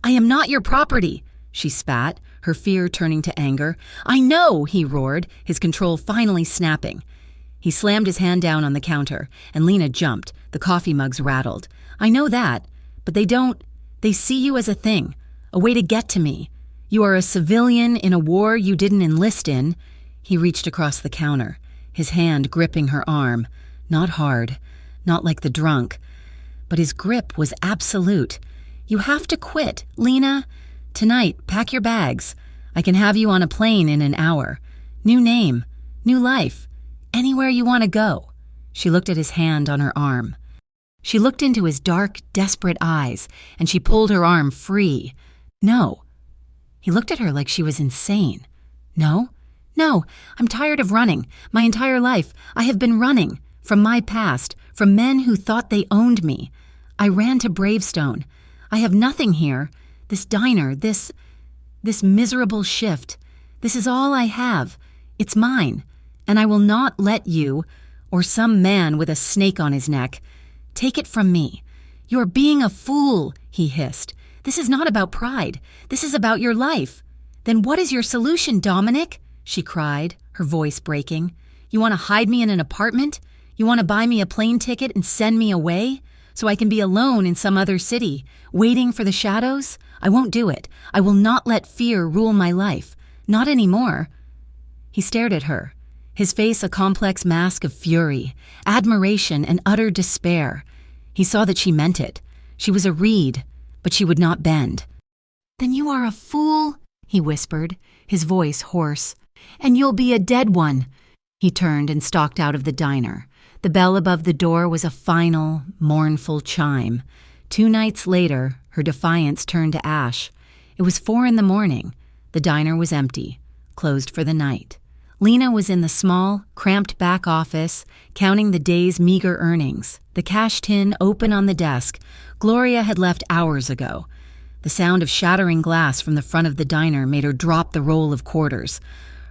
"I am not your property," she spat, her fear turning to anger. "I know," he roared, his control finally snapping. He slammed his hand down on the counter, and Lena jumped. The coffee mugs rattled. "I know that, but they see you as a thing, a way to get to me. You are a civilian in a war you didn't enlist in." He reached across the counter, his hand gripping her arm. Not hard, not like the drunk, but his grip was absolute. "You have to quit, Lena. Tonight, pack your bags. I can have you on a plane in an hour. New name, new life, anywhere you want to go." She looked at his hand on her arm. She looked into his dark, desperate eyes, and she pulled her arm free. "No." He looked at her like she was insane. "No? No, I'm tired of running. My entire life, I have been running. From my past, from men who thought they owned me. I ran to Bravestone. I have nothing here. This diner, this miserable shift. This is all I have. It's mine. And I will not let you, or some man with a snake on his neck, take it from me. You're being a fool," he hissed. "This is not about pride. This is about your life." "Then what is your solution, Dominic?" she cried, her voice breaking. "You want to hide me in an apartment? You want to buy me a plane ticket and send me away? So I can be alone in some other city, waiting for the shadows? I won't do it. I will not let fear rule my life. Not anymore." He stared at her, his face a complex mask of fury, admiration, and utter despair. He saw that she meant it. She was a reed, but she would not bend. "Then you are a fool," he whispered, his voice hoarse. "And you'll be a dead one." He turned and stalked out of the diner. The bell above the door was a final, mournful chime. 2 nights later, her defiance turned to ash. It was 4 a.m. The diner was empty, closed for the night. Lena was in the small, cramped back office, counting the day's meager earnings, the cash tin open on the desk. Gloria had left hours ago. The sound of shattering glass from the front of the diner made her drop the roll of quarters.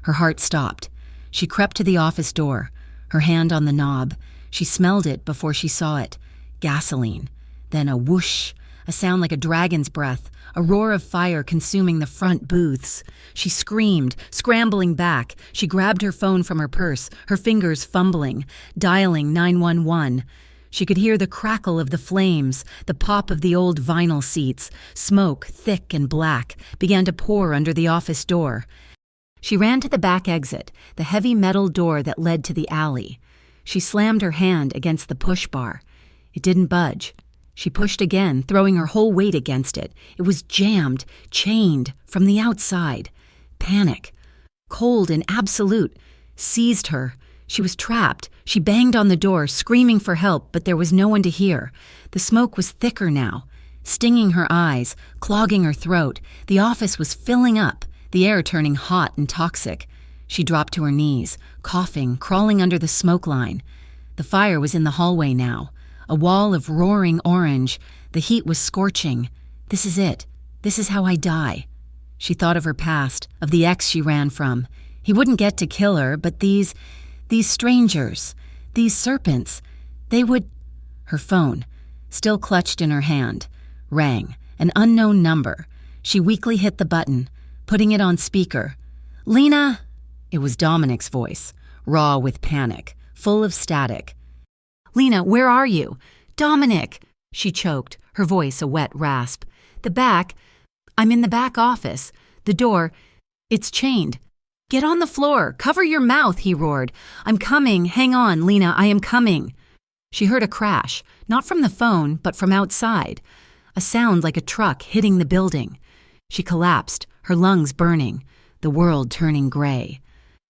Her heart stopped. She crept to the office door, her hand on the knob. She smelled it before she saw it. Gasoline. Then a whoosh, a sound like a dragon's breath, a roar of fire consuming the front booths. She screamed, scrambling back. She grabbed her phone from her purse, her fingers fumbling, dialing 911. She could hear the crackle of the flames, the pop of the old vinyl seats. Smoke, thick and black, began to pour under the office door. She ran to the back exit, the heavy metal door that led to the alley. She slammed her hand against the push bar. It didn't budge. She pushed again, throwing her whole weight against it. It was jammed, chained, from the outside. Panic, cold and absolute, seized her. She was trapped. She banged on the door, screaming for help, but there was no one to hear. The smoke was thicker now, stinging her eyes, clogging her throat. The office was filling up, the air turning hot and toxic. She dropped to her knees, coughing, crawling under the smoke line. The fire was in the hallway now, a wall of roaring orange. The heat was scorching. This is it. This is how I die. She thought of her past, of the ex she ran from. He wouldn't get to kill her, but these strangers, these serpents, they would... Her phone, still clutched in her hand, rang, an unknown number. She weakly hit the button, putting it on speaker. "Lena!" It was Dominic's voice, raw with panic, full of static. "Lena, where are you?" "Dominic!" She choked, her voice a wet rasp. I'm in the back office. The door, it's chained. "Get on the floor! Cover your mouth!" he roared. "I'm coming! Hang on, Lena, I am coming!" She heard a crash, not from the phone, but from outside. A sound like a truck hitting the building. She collapsed, her lungs burning, the world turning gray.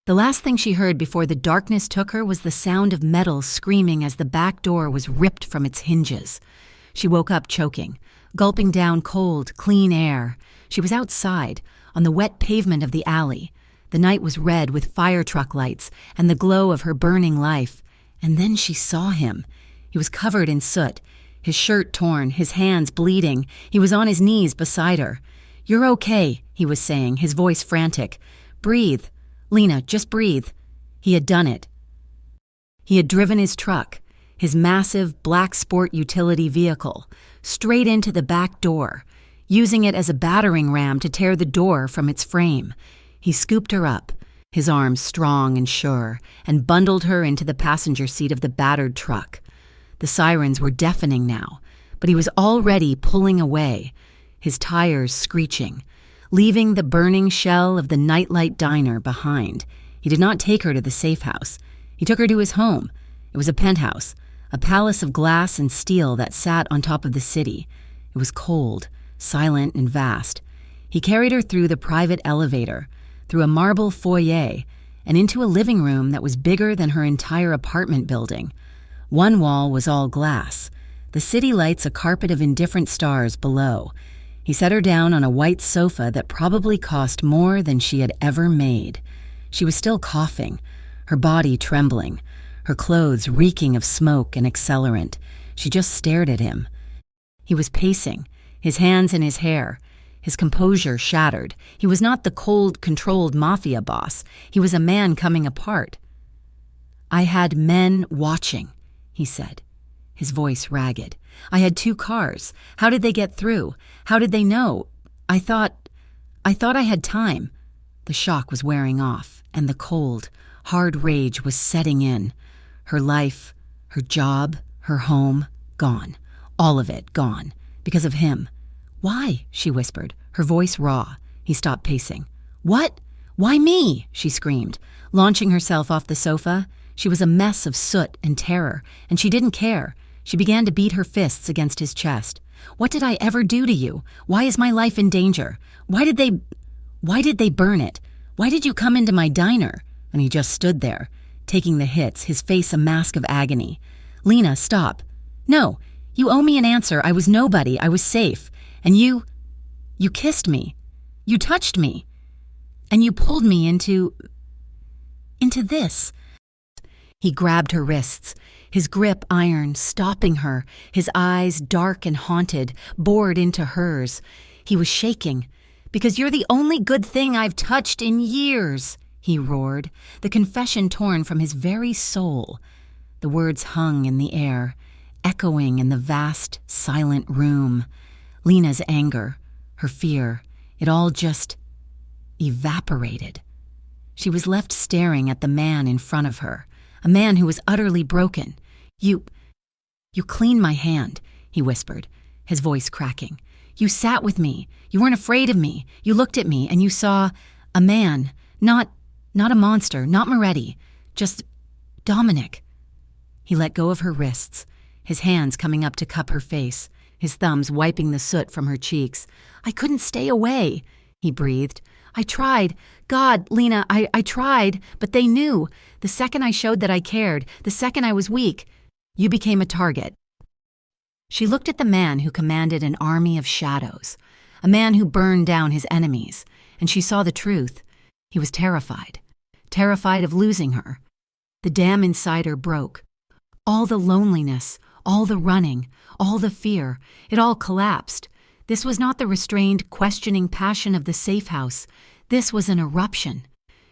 The last thing she heard before the darkness took her was the sound of metal screaming as the back door was ripped from its hinges. She woke up choking, gulping down cold, clean air. She was outside, on the wet pavement of the alley. The night was red with fire truck lights and the glow of her burning life. And then she saw him. He was covered in soot, his shirt torn, his hands bleeding. He was on his knees beside her. "You're okay," he was saying, his voice frantic. "Breathe. Lena, just breathe." He had done it. He had driven his truck, his massive black sport utility vehicle, straight into the back door, using it as a battering ram to tear the door from its frame. He scooped her up, his arms strong and sure, and bundled her into the passenger seat of the battered truck. The sirens were deafening now, but he was already pulling away, his tires screeching, leaving the burning shell of the nightlight diner behind. He did not take her to the safe house. He took her to his home. It was a penthouse, a palace of glass and steel that sat on top of the city. It was cold, silent, and vast. He carried her through the private elevator, through a marble foyer, and into a living room that was bigger than her entire apartment building. One wall was all glass, the city lights a carpet of indifferent stars below. He set her down on a white sofa that probably cost more than she had ever made. She was still coughing, her body trembling, her clothes reeking of smoke and accelerant. She just stared at him. He was pacing, his hands in his hair, his composure shattered. He was not the cold, controlled mafia boss. He was a man coming apart. "I had men watching," he said, his voice ragged. "I had 2 cars. How did they get through? How did they know? I thought I had time." The shock was wearing off, and the cold, hard rage was setting in. Her life, her job, her home, gone. All of it gone. Because of him. "Why?" she whispered, her voice raw. He stopped pacing. "What? Why me?" she screamed, launching herself off the sofa. She was a mess of soot and terror, and she didn't care. She began to beat her fists against his chest. "What did I ever do to you? Why is my life in danger? Why did they burn it? Why did you come into my diner?" And he just stood there, taking the hits, his face a mask of agony. "Lena, stop. No, you owe me an answer. I was nobody. I was safe. And you kissed me. You touched me. And you pulled me into this." He grabbed her wrists, his grip iron, stopping her, his eyes dark and haunted, bored into hers. He was shaking. "Because you're the only good thing I've touched in years," he roared, the confession torn from his very soul. The words hung in the air, echoing in the vast, silent room. Lena's anger, her fear, it all just evaporated. She was left staring at the man in front of her, a man who was utterly broken. You cleaned my hand," he whispered, his voice cracking. "You sat with me. You weren't afraid of me. You looked at me and you saw a man, not a monster, not Moretti, just Dominic." He let go of her wrists, his hands coming up to cup her face, his thumbs wiping the soot from her cheeks. "I couldn't stay away," he breathed. "I tried. God, Lena, I tried, but they knew. The second I showed that I cared, the second I was weak, you became a target." She looked at the man who commanded an army of shadows, a man who burned down his enemies, and she saw the truth. He was terrified of losing her. The dam inside her broke. All the loneliness, all the running, all the fear, it all collapsed. This was not the restrained, questioning passion of the safe house. This was an eruption.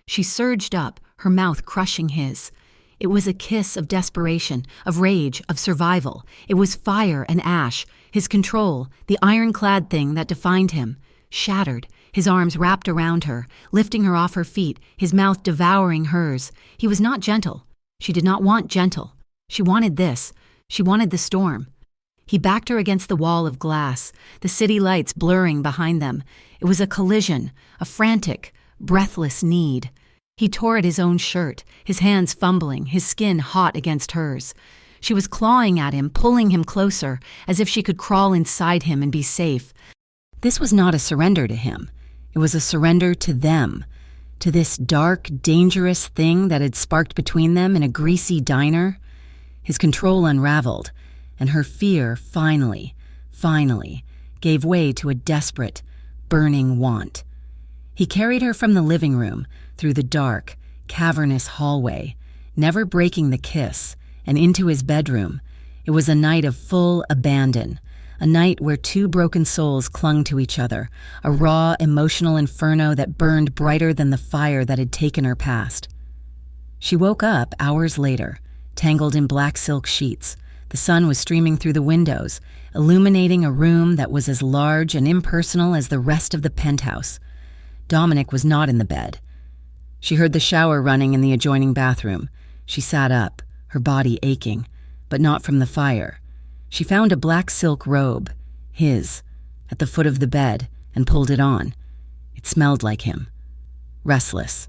She surged up, her mouth crushing his. It was a kiss of desperation, of rage, of survival. It was fire and ash, his control, the ironclad thing that defined him, shattered, his arms wrapped around her, lifting her off her feet, his mouth devouring hers. He was not gentle. She did not want gentle. She wanted this. She wanted the storm. He backed her against the wall of glass, the city lights blurring behind them. It was a collision, a frantic, breathless need. He tore at his own shirt, his hands fumbling, his skin hot against hers. She was clawing at him, pulling him closer, as if she could crawl inside him and be safe. This was not a surrender to him. It was a surrender to them, to this dark, dangerous thing that had sparked between them in a greasy diner. His control unraveled, and her fear finally gave way to a desperate, burning want. He carried her from the living room, through the dark, cavernous hallway, never breaking the kiss, and into his bedroom. It was a night of full abandon, a night where two broken souls clung to each other, a raw, emotional inferno that burned brighter than the fire that had taken her past. She woke up hours later, tangled in black silk sheets. The sun was streaming through the windows, illuminating a room that was as large and impersonal as the rest of the penthouse. Dominic was not in the bed. She heard the shower running in the adjoining bathroom. She sat up, her body aching, but not from the fire. She found a black silk robe, his, at the foot of the bed and pulled it on. It smelled like him. Restless.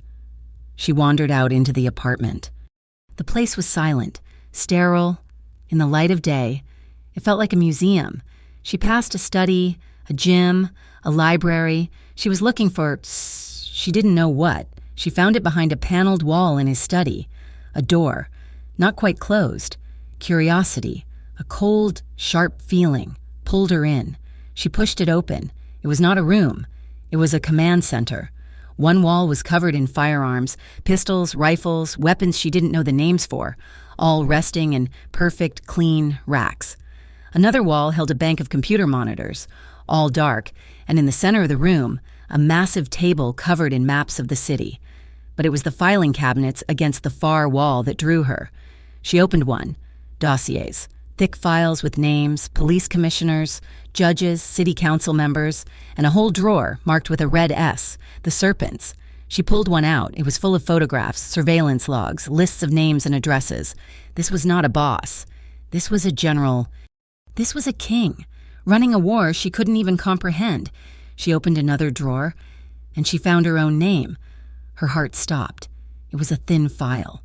She wandered out into the apartment. The place was silent, sterile. In the light of day, it felt like a museum. She passed a study, a gym, a library. She was looking for, she didn't know what. She found it behind a paneled wall in his study. A door, not quite closed. Curiosity, a cold, sharp feeling, pulled her in. She pushed it open. It was not a room. It was a command center. One wall was covered in firearms, pistols, rifles, weapons she didn't know the names for, all resting in perfect, clean racks. Another wall held a bank of computer monitors, all dark, and in the center of the room, a massive table covered in maps of the city. But it was the filing cabinets against the far wall that drew her. She opened one. Dossiers, thick files with names, police commissioners, judges, city council members, and a whole drawer marked with a red S, the Serpents. She pulled one out. It was full of photographs, surveillance logs, lists of names and addresses. This was not a boss. This was a general. This was a king, running a war she couldn't even comprehend. She opened another drawer, and she found her own name. Her heart stopped. It was a thin file.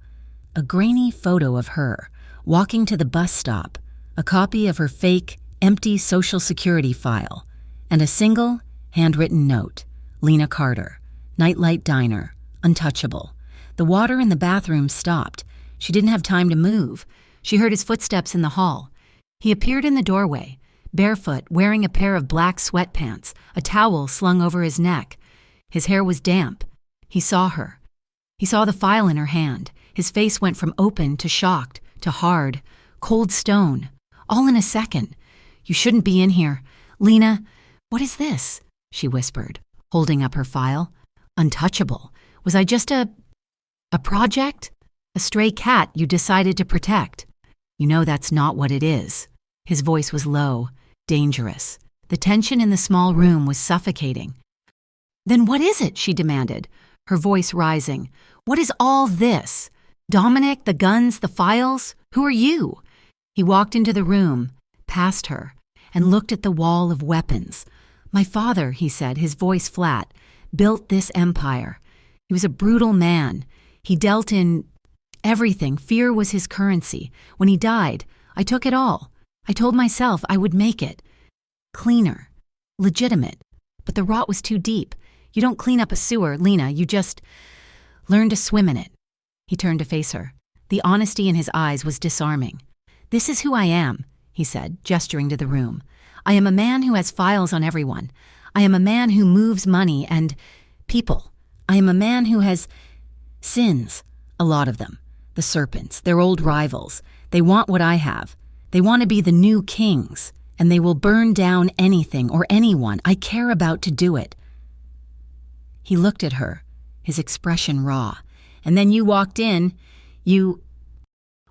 A grainy photo of her, walking to the bus stop, a copy of her fake, empty Social Security file, and a single, handwritten note. Lena Carter, Nightlight Diner, untouchable. The water in the bathroom stopped. She didn't have time to move. She heard his footsteps in the hall. He appeared in the doorway, barefoot, wearing a pair of black sweatpants, a towel slung over his neck. His hair was damp. He saw her. He saw the file in her hand. His face went from open to shocked to hard, cold stone, all in a second. "You shouldn't be in here. Lena, what is this?" she whispered, holding up her file. "Untouchable. Was I just a project? A stray cat you decided to protect? You know that's not what it is." His voice was low, dangerous. The tension in the small room was suffocating. "Then what is it?" she demanded, her voice rising. "What is all this? Dominic, the guns, the files? Who are you?" He walked into the room, past her, and looked at the wall of weapons. "My father," he said, his voice flat, "built this empire. He was a brutal man. He dealt in everything. Fear was his currency. When he died, I took it all. I told myself I would make it. Cleaner. Legitimate. But the rot was too deep. You don't clean up a sewer, Lena. You just learn to swim in it." He turned to face her. The honesty in his eyes was disarming. "This is who I am," he said, gesturing to the room. "I am a man who has files on everyone. I am a man who moves money and people. I am a man who has sins, a lot of them. The Serpents, they're old rivals. They want what I have. They want to be the new kings, and they will burn down anything or anyone I care about to do it." He looked at her, his expression raw. "And then you walked in.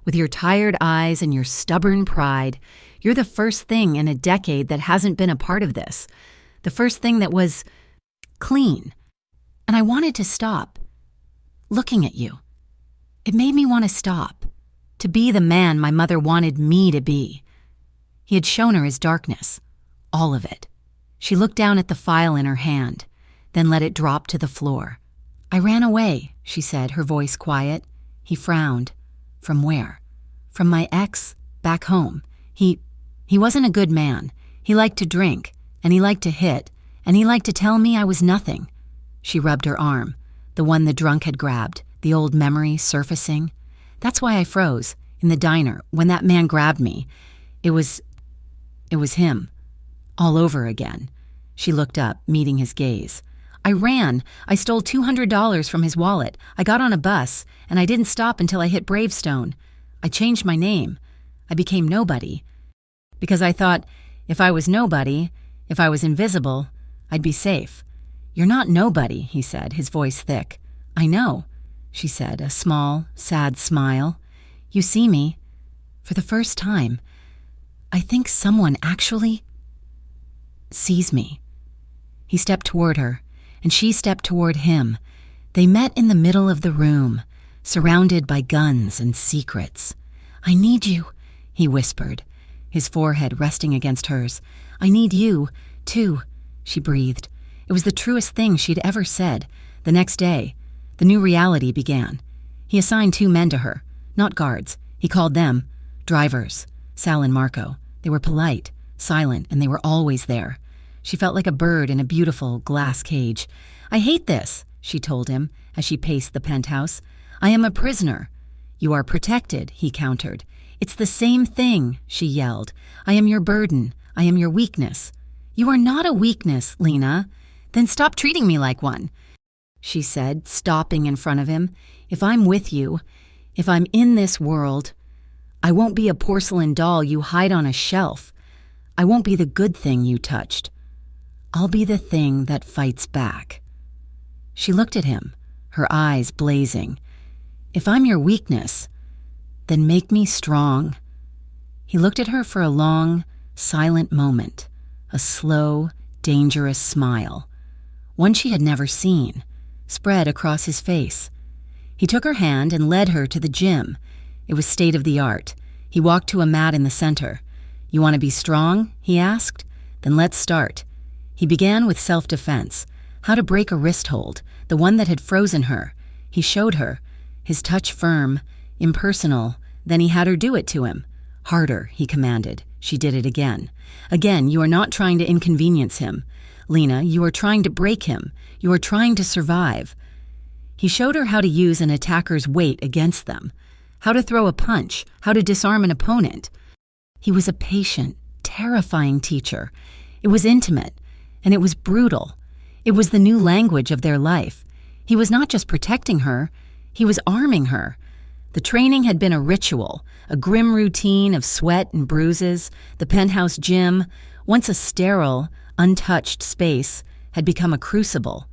With your tired eyes and your stubborn pride, you're the first thing in a decade that hasn't been a part of this. The first thing that was clean. And I wanted to stop looking at you. It made me want to stop, to be the man my mother wanted me to be." He had shown her his darkness, all of it. She looked down at the file in her hand, then let it drop to the floor. "I ran away," she said, her voice quiet. He frowned. "From where?" "From my ex, back home. He wasn't a good man. He liked to drink, and he liked to hit, and he liked to tell me I was nothing." She rubbed her arm, the one the drunk had grabbed, the old memory surfacing. "That's why I froze, in the diner, when that man grabbed me. It was him, all over again." She looked up, meeting his gaze. "I ran. I stole $200 from his wallet. I got on a bus, and I didn't stop until I hit Bravestone. I changed my name. I became nobody. Because I thought, if I was nobody, if I was invisible, I'd be safe. You're not nobody, he said, his voice thick. I know, she said, a small, sad smile. You see me. For the first time. I think someone actually sees me. He stepped toward her, and she stepped toward him. They met in the middle of the room, surrounded by guns and secrets. I need you, he whispered, his forehead resting against hers. I need you, too, she breathed. It was the truest thing she'd ever said. The next day, the new reality began. He assigned 2 men to her, not guards. He called them drivers, Sal and Marco. They were polite, silent, and they were always there. She felt like a bird in a beautiful glass cage. I hate this, she told him as she paced the penthouse. I am a prisoner. You are protected, he countered. It's the same thing, she yelled. I am your burden. I am your weakness. You are not a weakness, Lena. Then stop treating me like one, she said, stopping in front of him. If I'm with you, if I'm in this world, I won't be a porcelain doll you hide on a shelf. I won't be the good thing you touched. I'll be the thing that fights back. She looked at him, her eyes blazing. If I'm your weakness, then make me strong. He looked at her for a long, silent moment, a slow, dangerous smile, one she had never seen, spread across his face. He took her hand and led her to the gym. It was state-of-the-art. He walked to a mat in the center. You want to be strong? He asked. Then let's start. He began with self-defense, how to break a wrist hold, the one that had frozen her. He showed her, his touch firm, impersonal. Then he had her do it to him. Harder, he commanded. She did it again. Again, you are not trying to inconvenience him. Lena, you are trying to break him. You are trying to survive. He showed her how to use an attacker's weight against them, how to throw a punch, how to disarm an opponent. He was a patient, terrifying teacher. It was intimate, and it was brutal. It was the new language of their life. He was not just protecting her, he was arming her. The training had been a ritual, a grim routine of sweat and bruises. The penthouse gym, once a sterile, untouched space, had become a crucible.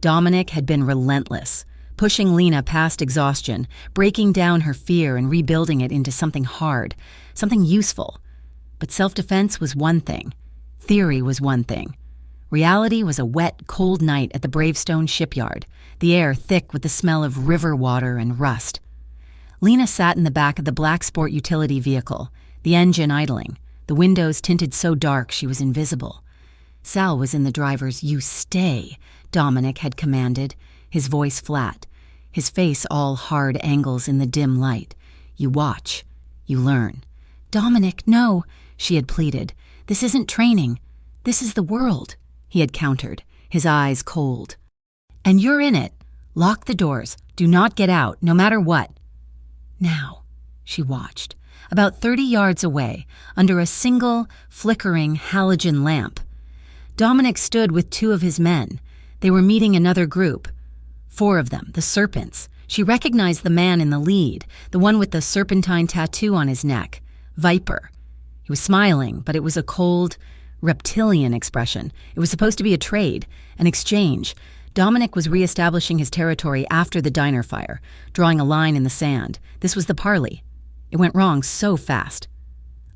Dominic had been relentless, pushing Lena past exhaustion, breaking down her fear and rebuilding it into something hard, something useful. But self-defense was one thing. Theory was one thing. Reality was a wet, cold night at the Bravestone shipyard, the air thick with the smell of river water and rust. Lena sat in the back of the black sport utility vehicle, the engine idling, the windows tinted so dark she was invisible. Sal was in the driver's "You stay," Dominic had commanded, his voice flat, his face all hard angles in the dim light. You watch. You learn. Dominic, no, she had pleaded. This isn't training. This is the world, he had countered, his eyes cold. And you're in it. Lock the doors. Do not get out, no matter what. Now, she watched, about 30 yards away, under a single, flickering halogen lamp. Dominic stood with 2 of his men. They were meeting another group. 4 of them, the Serpents. She recognized the man in the lead, the one with the serpentine tattoo on his neck, Viper. He was smiling, but it was a cold, reptilian expression. It was supposed to be a trade, an exchange. Dominic was reestablishing his territory after the diner fire, drawing a line in the sand. This was the parley. It went wrong so fast.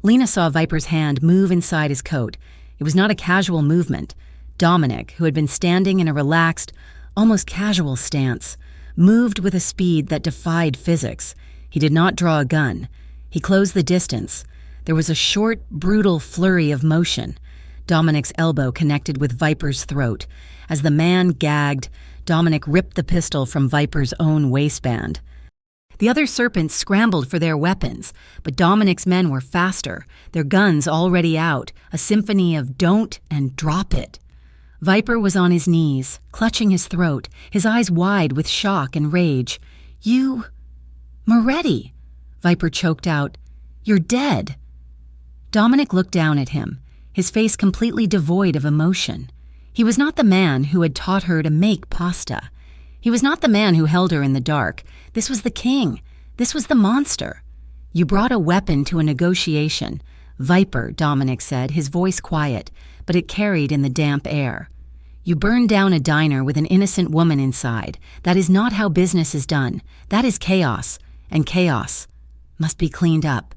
Lena saw Viper's hand move inside his coat. It was not a casual movement. Dominic, who had been standing in a relaxed, almost casual stance, moved with a speed that defied physics. He did not draw a gun. He closed the distance. There was a short, brutal flurry of motion. Dominic's elbow connected with Viper's throat. As the man gagged, Dominic ripped the pistol from Viper's own waistband. The other Serpents scrambled for their weapons, but Dominic's men were faster, their guns already out, a symphony of don't and drop it. Viper was on his knees, clutching his throat, his eyes wide with shock and rage. You... Moretti, Viper choked out. You're dead. Dominic looked down at him, his face completely devoid of emotion. He was not the man who had taught her to make pasta. He was not the man who held her in the dark. This was the king. This was the monster. You brought a weapon to a negotiation. Viper, Dominic said, his voice quiet, but it carried in the damp air. You burned down a diner with an innocent woman inside. That is not how business is done. That is chaos, and chaos must be cleaned up.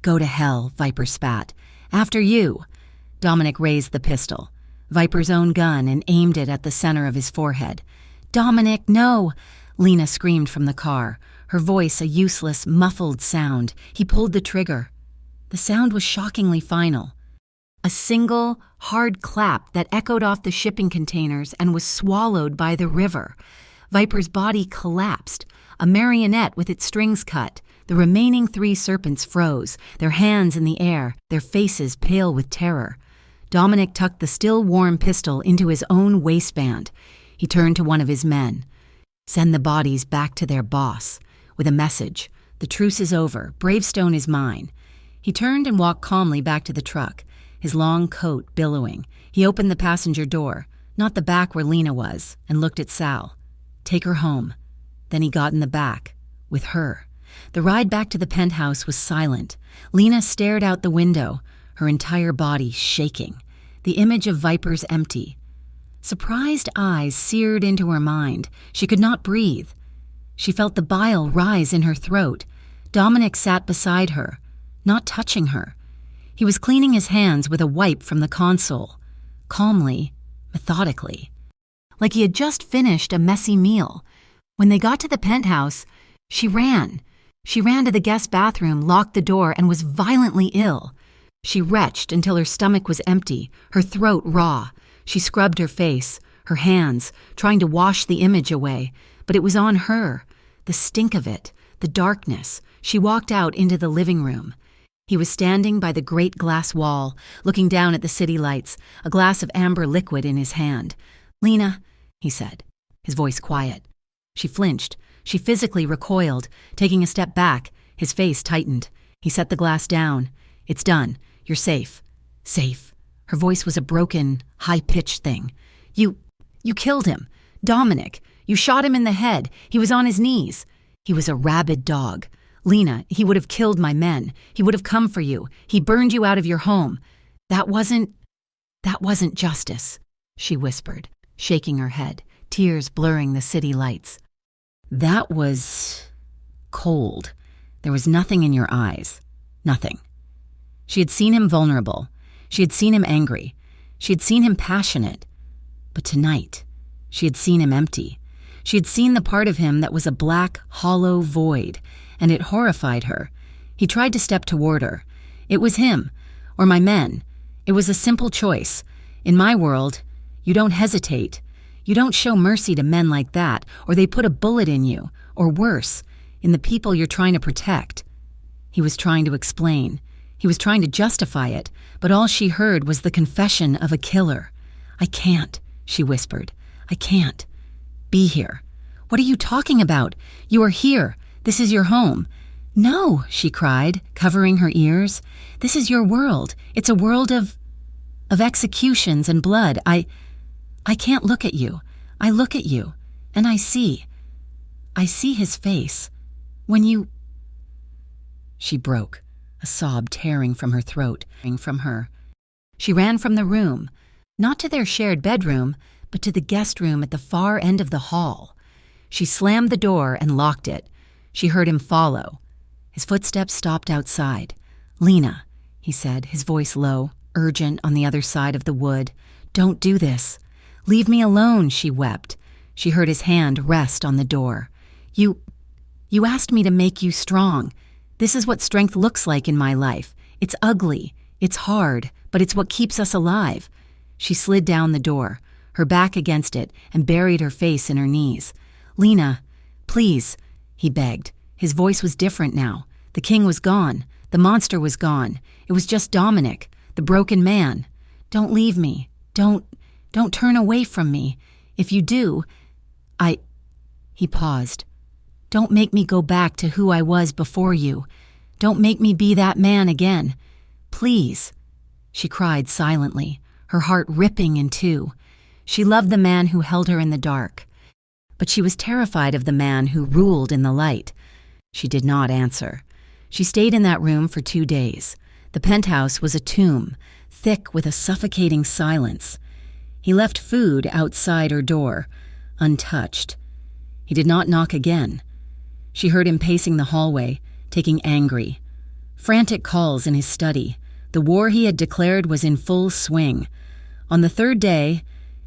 Go to hell, Viper spat. After you. Dominic raised the pistol, Viper's own gun, and aimed it at the center of his forehead. Dominic, no! Lena screamed from the car, her voice a useless, muffled sound. He pulled the trigger. The sound was shockingly final. A single, hard clap that echoed off the shipping containers and was swallowed by the river. Viper's body collapsed, a marionette with its strings cut. The remaining 3 serpents froze, their hands in the air, their faces pale with terror. Dominic tucked the still warm pistol into his own waistband. He turned to one of his men. Send the bodies back to their boss, with a message. The truce is over. Bravestone is mine. He turned and walked calmly back to the truck, his long coat billowing. He opened the passenger door, not the back where Lena was, and looked at Sal. Take her home. Then he got in the back, with her. The ride back to the penthouse was silent. Lena stared out the window, her entire body shaking. The image of Viper's empty. Surprised eyes seared into her mind. She could not breathe. She felt the bile rise in her throat. Dominic sat beside her, not touching her. He was cleaning his hands with a wipe from the console, calmly, methodically, like he had just finished a messy meal. When they got to the penthouse, she ran. She ran to the guest bathroom, locked the door, and was violently ill. She retched until her stomach was empty, her throat raw. She scrubbed her face, her hands, trying to wash the image away, but it was on her. The stink of it, the darkness. She walked out into the living room. He was standing by the great glass wall, looking down at the city lights, a glass of amber liquid in his hand. Lena, he said, his voice quiet. She flinched. She physically recoiled, taking a step back. His face tightened. He set the glass down. It's done. You're safe. Safe. Her voice was a broken, high-pitched thing. You killed him. Dominic. You shot him in the head. He was on his knees. He was a rabid dog. Lena, he would have killed my men. He would have come for you. He burned you out of your home. That wasn't justice, she whispered, shaking her head, tears blurring the city lights. That was cold. There was nothing in your eyes. Nothing. She had seen him vulnerable. She had seen him angry. She had seen him passionate. But tonight, she had seen him empty. She had seen the part of him that was a black, hollow void, and it horrified her. He tried to step toward her. It was him, or my men. It was a simple choice. In my world, you don't hesitate. You don't show mercy to men like that, or they put a bullet in you, or worse, in the people you're trying to protect. He was trying to explain. He was trying to justify it, but all she heard was the confession of a killer. I can't, she whispered. I can't. Be here. What are you talking about? You are here. This is your home. No, she cried, covering her ears. This is your world. It's a world of executions and blood. I can't look at you. I look at you, and I see his face. When you... She broke, a sob tearing from her throat, from her. She ran from the room, not to their shared bedroom, but to the guest room at the far end of the hall. She slammed the door and locked it. She heard him follow. His footsteps stopped outside. Lena, he said, his voice low, urgent on the other side of the wood. Don't do this. Leave me alone, she wept. She heard his hand rest on the door. You asked me to make you strong. This is what strength looks like in my life. It's ugly. It's hard, but it's what keeps us alive. She slid down the door, her back against it, and buried her face in her knees. Lena, please, he begged. His voice was different now. The king was gone. The monster was gone. It was just Dominic, the broken man. Don't leave me. Don't turn away from me. If you do, He paused. Don't make me go back to who I was before you. Don't make me be that man again. Please, she cried silently, her heart ripping in two. She loved the man who held her in the dark, but she was terrified of the man who ruled in the light. She did not answer. She stayed in that room for 2 days. The penthouse was a tomb, thick with a suffocating silence. He left food outside her door, untouched. He did not knock again. She heard him pacing the hallway, taking angry. Frantic calls in his study. The war he had declared was in full swing. On the 3rd day,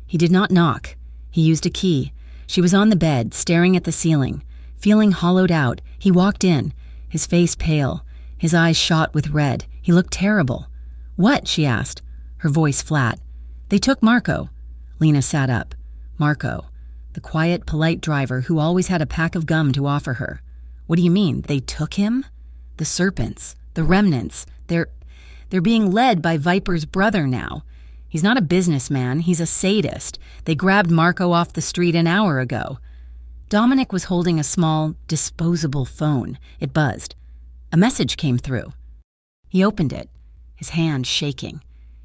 he did not knock. He used a key. She was on the bed, staring at the ceiling. Feeling hollowed out, he walked in, his face pale, his eyes shot with red. He looked terrible. "What?" she asked, her voice flat. "They took Marco." Lena sat up. Marco, the quiet, polite driver who always had a pack of gum to offer her. "What do you mean, they took him?" "The serpents, the remnants, they're being led by Viper's brother now. He's not a businessman, he's a sadist. They grabbed Marco off the street an hour ago." Dominic was holding a small, disposable phone. It buzzed. A message came through. He opened it, his hand shaking.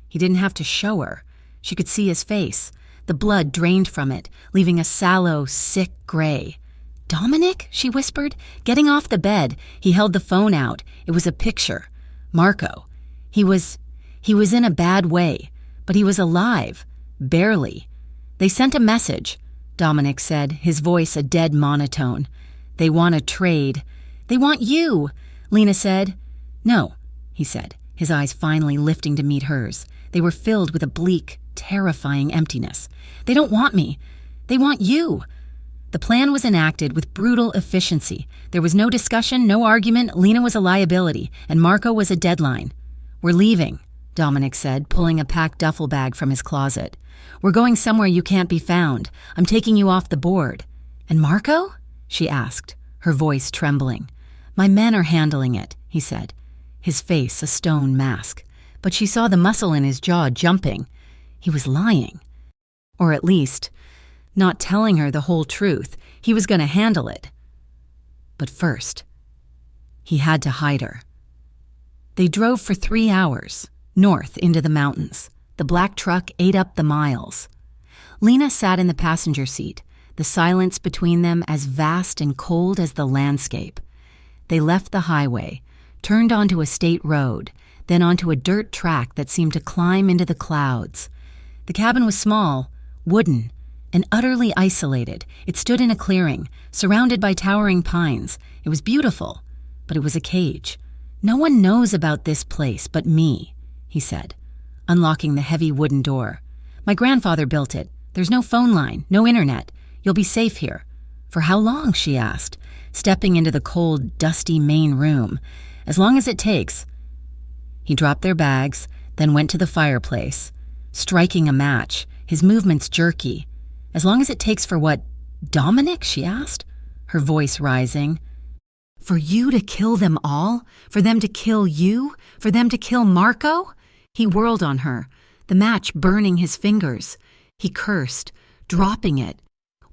He didn't have to show her. She could see his face. The blood drained from it, leaving a sallow, sick gray. "Dominic?" she whispered. Getting off the bed, he held the phone out. It was a picture. Marco. He was in a bad way, but he was alive. Barely. "They sent a message," Dominic said, his voice a dead monotone. "They want to trade." "They want you," Lena said. "No," he said, his eyes finally lifting to meet hers. They were filled with a bleak, terrifying emptiness. "They don't want me. They want you." The plan was enacted with brutal efficiency. There was no discussion, no argument. Lena was a liability, and Marco was a deadline. "We're leaving," Dominic said, pulling a packed duffel bag from his closet. "We're going somewhere you can't be found. I'm taking you off the board." "And Marco?" she asked, her voice trembling. "My men are handling it," he said, his face a stone mask. But she saw the muscle in his jaw jumping. He was lying. Or at least, not telling her the whole truth. He was going to handle it. But first, he had to hide her. They drove for 3 hours, north into the mountains. The black truck ate up the miles. Lena sat in the passenger seat, the silence between them as vast and cold as the landscape. They left the highway, turned onto a state road, then onto a dirt track that seemed to climb into the clouds. The cabin was small, wooden, and utterly isolated. It stood in a clearing, surrounded by towering pines. It was beautiful, but it was a cage. "No one knows about this place but me," he said, unlocking the heavy wooden door. "My grandfather built it. There's no phone line, no internet. You'll be safe here." "For how long?" she asked, stepping into the cold, dusty main room. "As long as it takes." He dropped their bags, then went to the fireplace, striking a match, his movements jerky. "As long as it takes for what, Dominic?" she asked, her voice rising. "For you to kill them all? For them to kill you? For them to kill Marco?" He whirled on her, the match burning his fingers. He cursed, dropping it.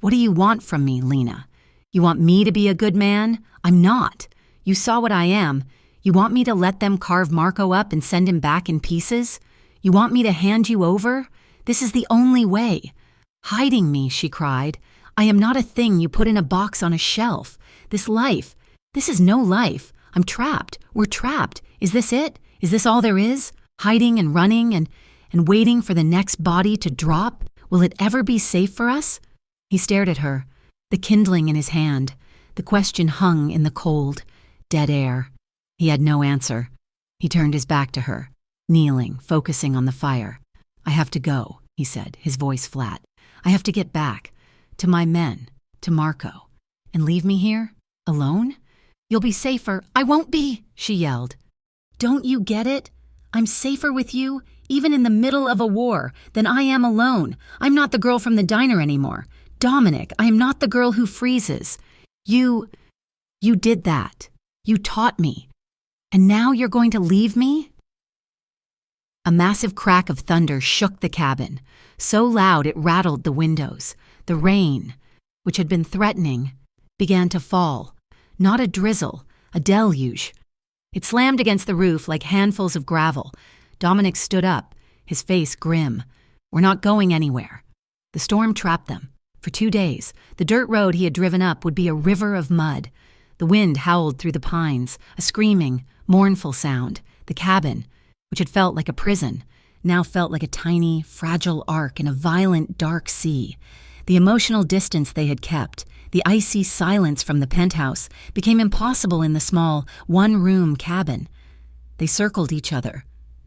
"What do you want from me, Lena? You want me to be a good man? I'm not. You saw what I am. You want me to let them carve Marco up and send him back in pieces? You want me to hand you over? This is the only way. Hiding me," she cried. "I am not a thing you put in a box on a shelf. This life, this is no life. I'm trapped. We're trapped. Is this it? Is this all there is? Hiding and running and waiting for the next body to drop? Will it ever be safe for us?" He stared at her, the kindling in his hand. The question hung in the cold, dead air. He had no answer. He turned his back to her, kneeling, focusing on the fire. "I have to go," he said, his voice flat. "I have to get back. To my men. To Marco. And leave me here? Alone? You'll be safer." "I won't be," she yelled. "Don't you get it? I'm safer with you, even in the middle of a war, than I am alone. I'm not the girl from the diner anymore. Dominic, I am not the girl who freezes. You did that. You taught me. And now you're going to leave me?" A massive crack of thunder shook the cabin, so loud it rattled the windows. The rain, which had been threatening, began to fall. Not a drizzle, a deluge. It slammed against the roof like handfuls of gravel. Dominic stood up, his face grim. "We're not going anywhere." The storm trapped them. For 2 days, the dirt road he had driven up would be a river of mud. The wind howled through the pines, a screaming, mournful sound. The cabin, which had felt like a prison, now felt like a tiny, fragile ark in a violent, dark sea. The emotional distance they had kept, the icy silence from the penthouse, became impossible in the small, one-room cabin. They circled each other,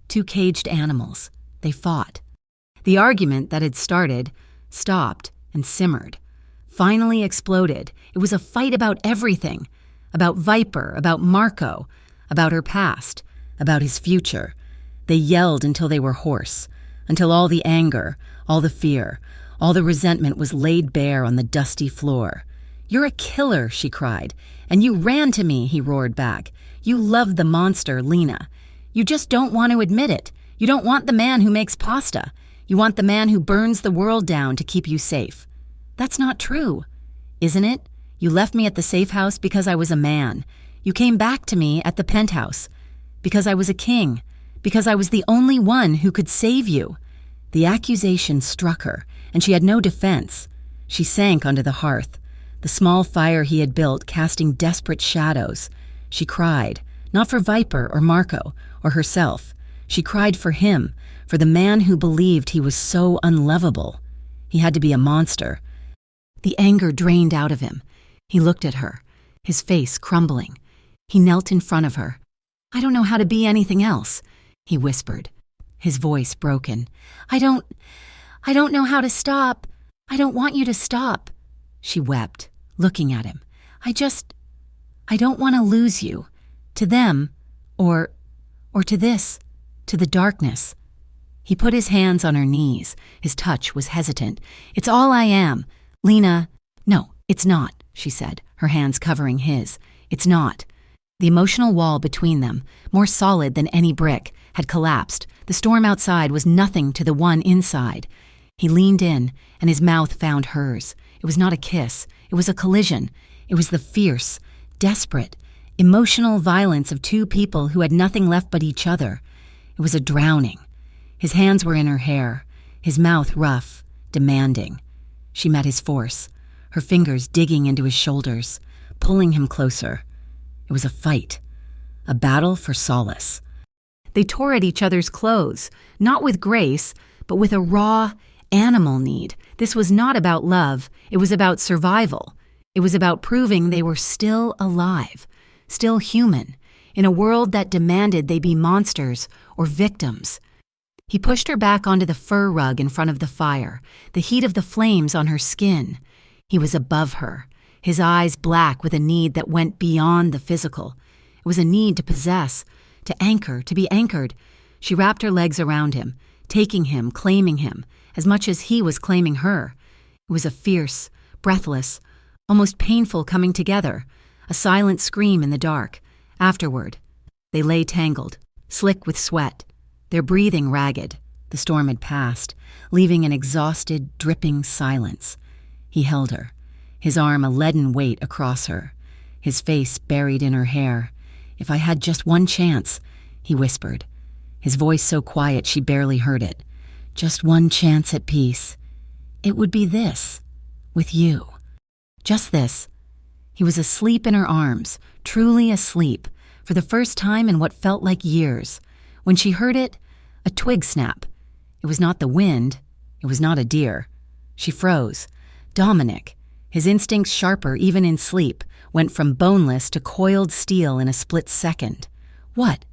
two caged animals. They fought. The argument that had started, stopped, and simmered. Finally exploded. It was a fight about everything. About Viper, about Marco, about her past, about his future. They yelled until they were hoarse, until all the anger, all the fear, all the resentment was laid bare on the dusty floor. "You're a killer," she cried. "And you ran to me," he roared back. "You love the monster, Lena. You just don't want to admit it. You don't want the man who makes pasta. You want the man who burns the world down to keep you safe." "That's not true." "Isn't it? You left me at the safe house because I was a man. You came back to me at the penthouse because I was a king, because I was the only one who could save you." The accusation struck her, and she had no defense. She sank onto the hearth, the small fire he had built casting desperate shadows. She cried, not for Viper or Marco or herself. She cried for him, for the man who believed he was so unlovable. He had to be a monster. The anger drained out of him. He looked at her, his face crumbling. He knelt in front of her. "I don't know how to be anything else," he whispered, his voice broken. I don't know how to stop. I don't want you to stop." She wept, looking at him. I don't want to lose you. To them, or to this, to the darkness." He put his hands on her knees. His touch was hesitant. "It's all I am. Lena." "No, it's not," she said, her hands covering his. "It's not." The emotional wall between them, more solid than any brick, had collapsed. The storm outside was nothing to the one inside. He leaned in, and his mouth found hers. It was not a kiss. It was a collision. It was the fierce, desperate, emotional violence of two people who had nothing left but each other. It was a drowning. His hands were in her hair, his mouth rough, demanding. She met his force, her fingers digging into his shoulders, pulling him closer. It was a fight, a battle for solace. They tore at each other's clothes, not with grace, but with a raw, animal need. This was not about love. It was about survival. It was about proving they were still alive, still human, in a world that demanded they be monsters or victims. He pushed her back onto the fur rug in front of the fire, the heat of the flames on her skin. He was above her, his eyes black with a need that went beyond the physical. It was a need to possess, to anchor, to be anchored. She wrapped her legs around him, taking him, claiming him, as much as he was claiming her. It was a fierce, breathless, almost painful coming together, a silent scream in the dark. Afterward, they lay tangled, slick with sweat, their breathing ragged. The storm had passed, leaving an exhausted, dripping silence. He held her, his arm a leaden weight across her, his face buried in her hair. "If I had just one chance," he whispered, his voice so quiet she barely heard it. "Just one chance at peace. It would be this, with you. Just this." He was asleep in her arms, truly asleep, for the first time in what felt like years. When she heard it, a twig snap. It was not the wind. It was not a deer. She froze. Dominic, his instincts sharper even in sleep, went from boneless to coiled steel in a split second. "What?"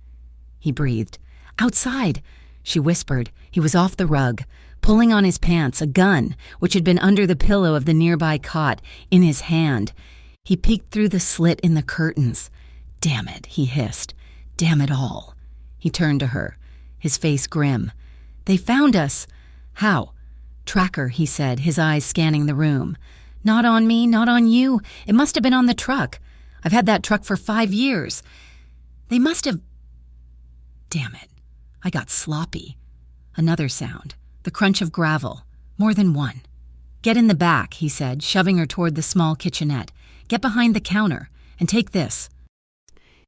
he breathed. "Outside," she whispered. He was off the rug, pulling on his pants, a gun, which had been under the pillow of the nearby cot, in his hand. He peeked through the slit in the curtains. "Damn it," he hissed. "Damn it all." He turned to her, his face grim. "They found us." "How?" "Tracker," he said, his eyes scanning the room. "Not on me, not on you. It must have been on the truck. I've had that truck for 5 years. They must have—" Damn it. I got sloppy. Another sound, the crunch of gravel, more than one. "Get in the back," he said, shoving her toward the small kitchenette. "Get behind the counter, and take this."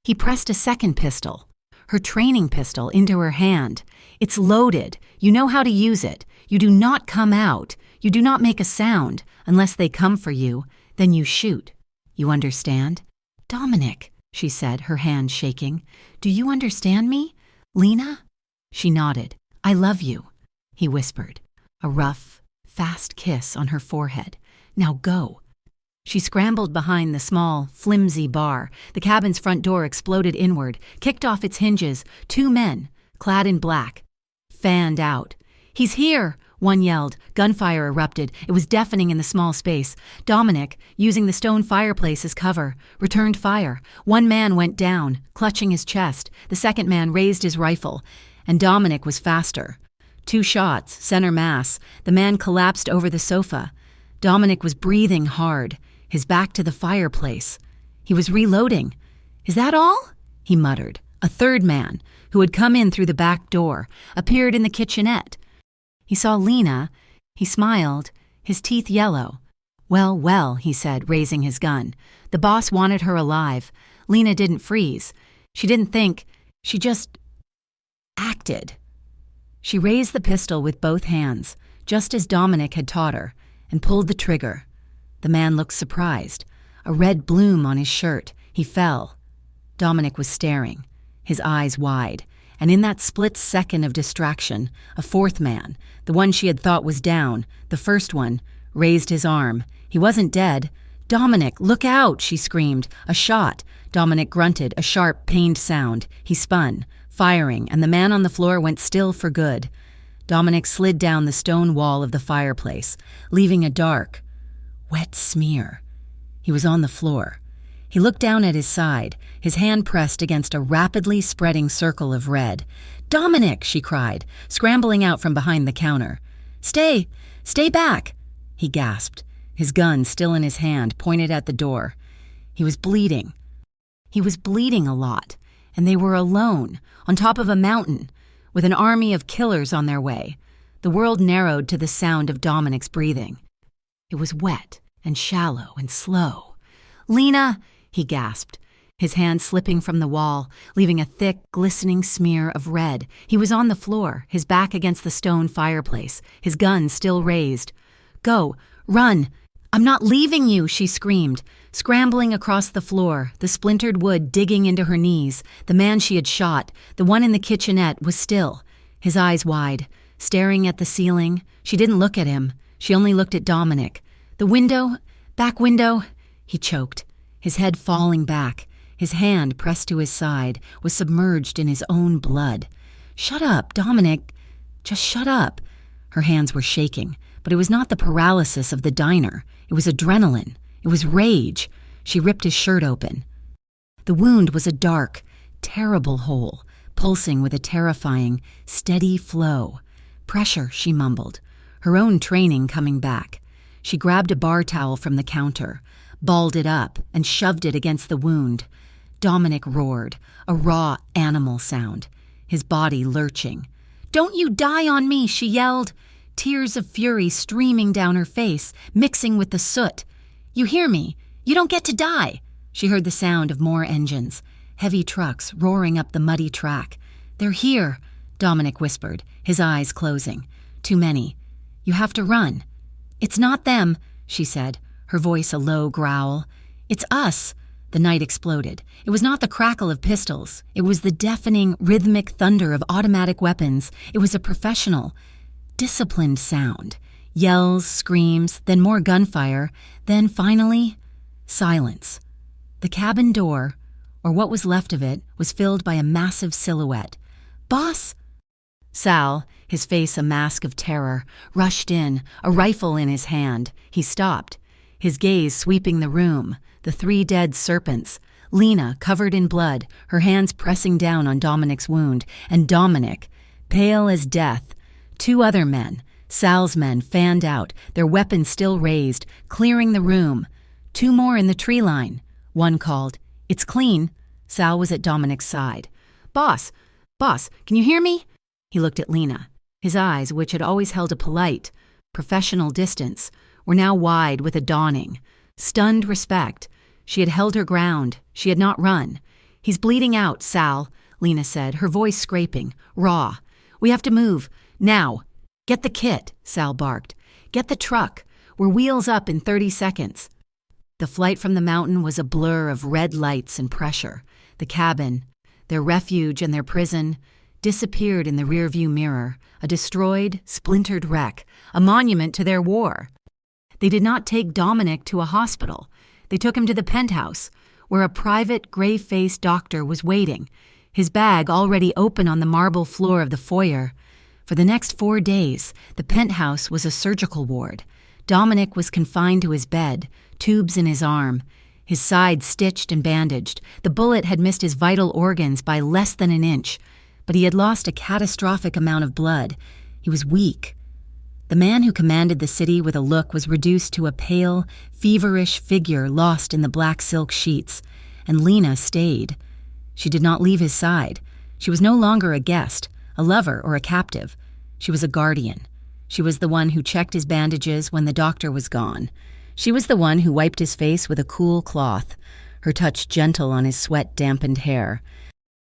He pressed a second pistol, her training pistol, into her hand. "It's loaded. You know how to use it. You do not come out. You do not make a sound unless they come for you. Then you shoot. You understand?" "Dominic," she said, her hand shaking. "Do you understand me? Lena?" She nodded. "I love you," he whispered. A rough, fast kiss on her forehead. "Now go." She scrambled behind the small, flimsy bar. The cabin's front door exploded inward, kicked off its hinges. 2 men, clad in black, fanned out. "He's here!" one yelled. Gunfire erupted. It was deafening in the small space. Dominic, using the stone fireplace as cover, returned fire. 1 man went down, clutching his chest. The second man raised his rifle, and Dominic was faster. 2 shots, center mass. The man collapsed over the sofa. Dominic was breathing hard, his back to the fireplace. He was reloading. "Is that all?" he muttered. A 3rd man, who had come in through the back door, appeared in the kitchenette. He saw Lena. He smiled, his teeth yellow. "Well, well," he said, raising his gun. The boss wanted her alive. Lena didn't freeze. She didn't think. She just acted. She raised the pistol with both hands, just as Dominic had taught her, and pulled the trigger. The man looked surprised. A red bloom on his shirt. He fell. Dominic was staring, his eyes wide. And in that split second of distraction, a 4th man, the one she had thought was down, the first one, raised his arm. He wasn't dead. "Dominic, look out!" she screamed. A shot. Dominic grunted, a sharp, pained sound. He spun, firing, and the man on the floor went still for good. Dominic slid down the stone wall of the fireplace, leaving a dark, wet smear. He was on the floor. He looked down at his side, his hand pressed against a rapidly spreading circle of red. "Dominic!" she cried, scrambling out from behind the counter. Stay back!" he gasped, his gun still in his hand, pointed at the door. He was bleeding. He was bleeding a lot, and they were alone, on top of a mountain, with an army of killers on their way. The world narrowed to the sound of Dominic's breathing. It was wet and shallow and slow. "Lena!" he gasped, his hand slipping from the wall, leaving a thick, glistening smear of red. He was on the floor, his back against the stone fireplace, his gun still raised. "Go! Run! I'm not leaving you!" she screamed, scrambling across the floor, the splintered wood digging into her knees. The man she had shot, the one in the kitchenette, was still, his eyes wide, staring at the ceiling. She didn't look at him. She only looked at Dominic. "The window, back window," he choked, his head falling back, his hand pressed to his side, was submerged in his own blood. "Shut up, Dominic. Just shut up." Her hands were shaking, but it was not the paralysis of the diner. It was adrenaline. It was rage. She ripped his shirt open. The wound was a dark, terrible hole, pulsing with a terrifying, steady flow. "Pressure," she mumbled, her own training coming back. She grabbed a bar towel from the counter, balled it up, and shoved it against the wound. Dominic roared, a raw animal sound, his body lurching. "Don't you die on me!" she yelled, tears of fury streaming down her face, mixing with the soot. "You hear me? You don't get to die!" She heard the sound of more engines, heavy trucks roaring up the muddy track. "They're here," Dominic whispered, his eyes closing. "Too many. You have to run." "It's not them," she said, her voice a low growl. "It's us." The night exploded. It was not the crackle of pistols. It was the deafening, rhythmic thunder of automatic weapons. It was a professional, disciplined sound. Yells, screams, then more gunfire, then finally, silence. The cabin door, or what was left of it, was filled by a massive silhouette. "Boss!" Sal, his face a mask of terror, rushed in, a rifle in his hand. He stopped, his gaze sweeping the room, the 3 dead serpents, Lena covered in blood, her hands pressing down on Dominic's wound, and Dominic, pale as death. 2 other men, Sal's men, fanned out, their weapons still raised, clearing the room. 2 more in the tree line. One called, "It's clean." Sal was at Dominic's side. Boss, can you hear me?" He looked at Lena. His eyes, which had always held a polite, professional distance, were now wide with a dawning, stunned respect. She had held her ground. She had not run. "He's bleeding out, Sal," Lena said, her voice scraping, raw. "We have to move. Now. Get the kit," Sal barked. "Get the truck. We're wheels up in 30 seconds. The flight from the mountain was a blur of red lights and pressure. The cabin, their refuge and their prison, disappeared in the rearview mirror, a destroyed, splintered wreck, a monument to their war. They did not take Dominic to a hospital. They took him to the penthouse, where a private, gray-faced doctor was waiting, his bag already open on the marble floor of the foyer. For the next 4 days, the penthouse was a surgical ward. Dominic was confined to his bed, tubes in his arm, his side stitched and bandaged. The bullet had missed his vital organs by less than an inch, but he had lost a catastrophic amount of blood. He was weak. The man who commanded the city with a look was reduced to a pale, feverish figure lost in the black silk sheets, and Lena stayed. She did not leave his side. She was no longer a guest, a lover, or a captive. She was a guardian. She was the one who checked his bandages when the doctor was gone. She was the one who wiped his face with a cool cloth, her touch gentle on his sweat-dampened hair.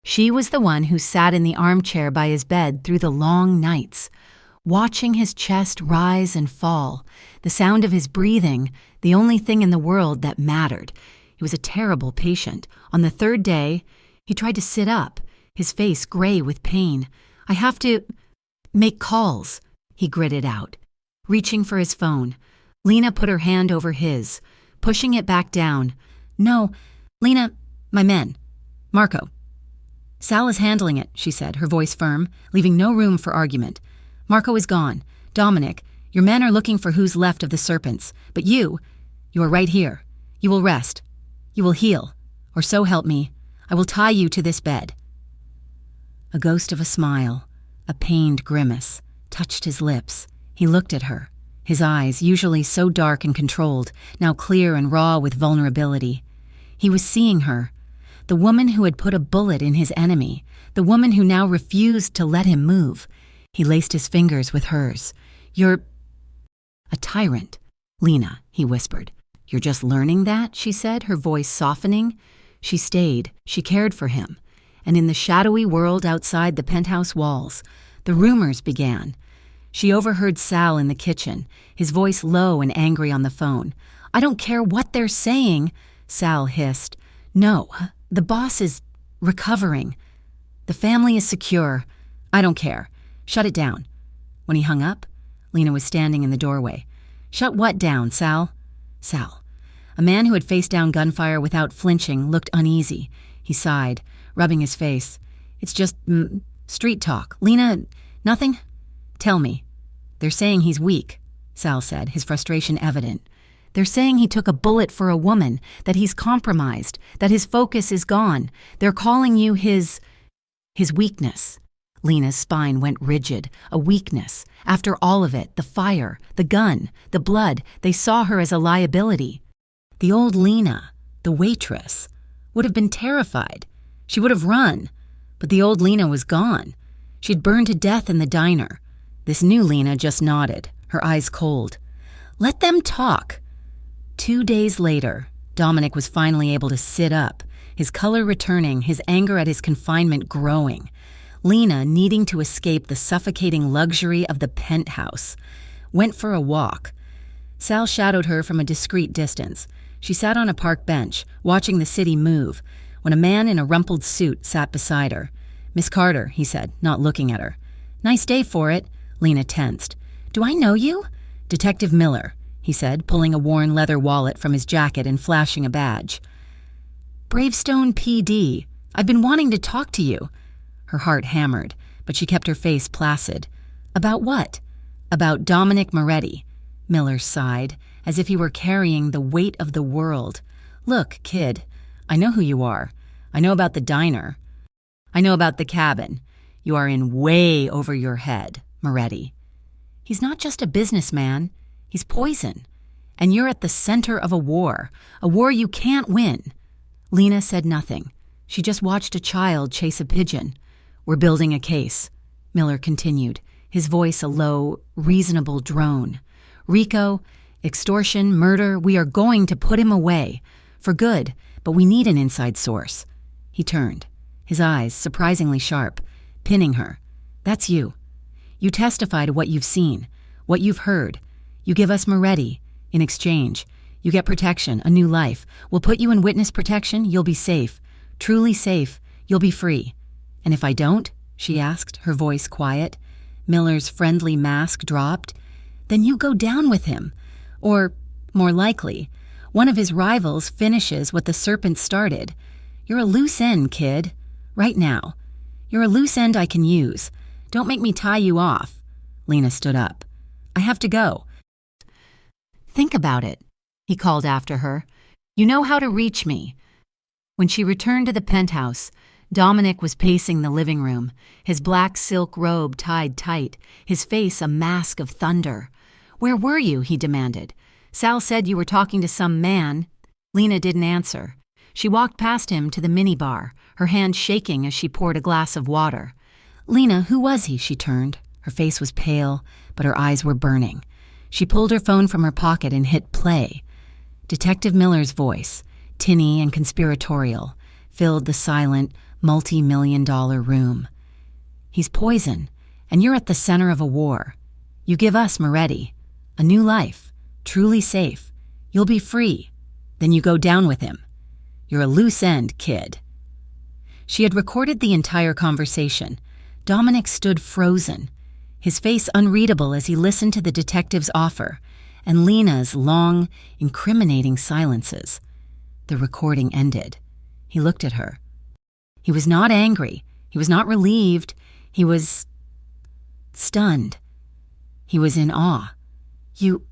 She was the one who sat in the armchair by his bed through the long nights, watching his chest rise and fall, the sound of his breathing, the only thing in the world that mattered. He was a terrible patient. On the 3rd day, he tried to sit up, his face gray with pain. "I have to make calls," he gritted out, reaching for his phone. Lena put her hand over his, pushing it back down. "No, Lena, my men. Marco." "Sal is handling it," she said, her voice firm, leaving no room for argument. "Marco is gone. Dominic, your men are looking for who's left of the serpents. But you are right here. You will rest. You will heal. Or so help me. I will tie you to this bed." A ghost of a smile, a pained grimace, touched his lips. He looked at her, his eyes, usually so dark and controlled, now clear and raw with vulnerability. He was seeing her, the woman who had put a bullet in his enemy, the woman who now refused to let him move. He laced his fingers with hers. "You're a tyrant, Lena," he whispered. "You're just learning that," she said, her voice softening. She stayed. She cared for him. And in the shadowy world outside the penthouse walls, the rumors began. She overheard Sal in the kitchen, his voice low and angry on the phone. "I don't care what they're saying," Sal hissed. "No, the boss is recovering. The family is secure. I don't care. Shut it down." When he hung up, Lena was standing in the doorway. "Shut what down, Sal?" Sal. A man who had faced down gunfire without flinching looked uneasy. He sighed, rubbing his face. "It's just street talk. Lena, nothing? Tell me." "They're saying he's weak," Sal said, his frustration evident. "They're saying he took a bullet for a woman, that he's compromised, that his focus is gone. They're calling you his weakness." Lena's spine went rigid. A weakness. After all of it, the fire, the gun, the blood, they saw her as a liability. The old Lena, the waitress, would have been terrified. She would have run. But the old Lena was gone. She'd burned to death in the diner. This new Lena just nodded, her eyes cold. "Let them talk." 2 days later, Dominic was finally able to sit up, his color returning, his anger at his confinement growing. Lena, needing to escape the suffocating luxury of the penthouse, went for a walk. Sal shadowed her from a discreet distance. She sat on a park bench, watching the city move, when a man in a rumpled suit sat beside her. "Miss Carter," he said, not looking at her. "Nice day for it." Lena tensed. "Do I know you?" "Detective Miller," he said, pulling a worn leather wallet from his jacket and flashing a badge. "Bravestone PD. I've been wanting to talk to you." Her heart hammered, but she kept her face placid. "About what?" "About Dominic Moretti." Miller sighed, as if he were carrying the weight of the world. "Look, kid, I know who you are. I know about the diner. I know about the cabin. You are in way over your head, Moretti. He's not just a businessman. He's poison. And you're at the center of a war you can't win." Lena said nothing. She just watched a child chase a pigeon. "We're building a case," Miller continued, his voice a low, reasonable drone. "Rico, extortion, murder, we are going to put him away. For good, but we need an inside source." He turned, his eyes surprisingly sharp, pinning her. "That's you. You testify to what you've seen, what you've heard. You give us Moretti. In exchange, You get protection, a new life. We'll put you in witness protection. You'll be safe. Truly safe. You'll be free. And if I don't? She asked, her voice quiet. Miller's friendly mask dropped. Then you go down with him. Or, more likely, one of his rivals finishes what the serpent started. You're a loose end, kid. Right now. You're a loose end I can use. Don't make me tie you off. Lena stood up. I have to go. Think about it, he called after her. You know how to reach me. When she returned to the penthouse, Dominic was pacing the living room, his black silk robe tied tight, his face a mask of thunder. Where were you? He demanded. Sal said you were talking to some man. Lena didn't answer. She walked past him to the minibar, her hand shaking as she poured a glass of water. Lena, who was he? She turned. Her face was pale, but her eyes were burning. She pulled her phone from her pocket and hit play. Detective Miller's voice, tinny and conspiratorial, filled the silent, multi-million-dollar room. He's poison, and you're at the center of a war. You give us Moretti, a new life, truly safe. You'll be free. Then you go down with him. You're a loose end, kid. She had recorded the entire conversation. Dominic stood frozen, his face unreadable as he listened to the detective's offer, and Lena's long, incriminating silences. The recording ended. He looked at her. He was not angry. He was not relieved. He was stunned. He was in awe. You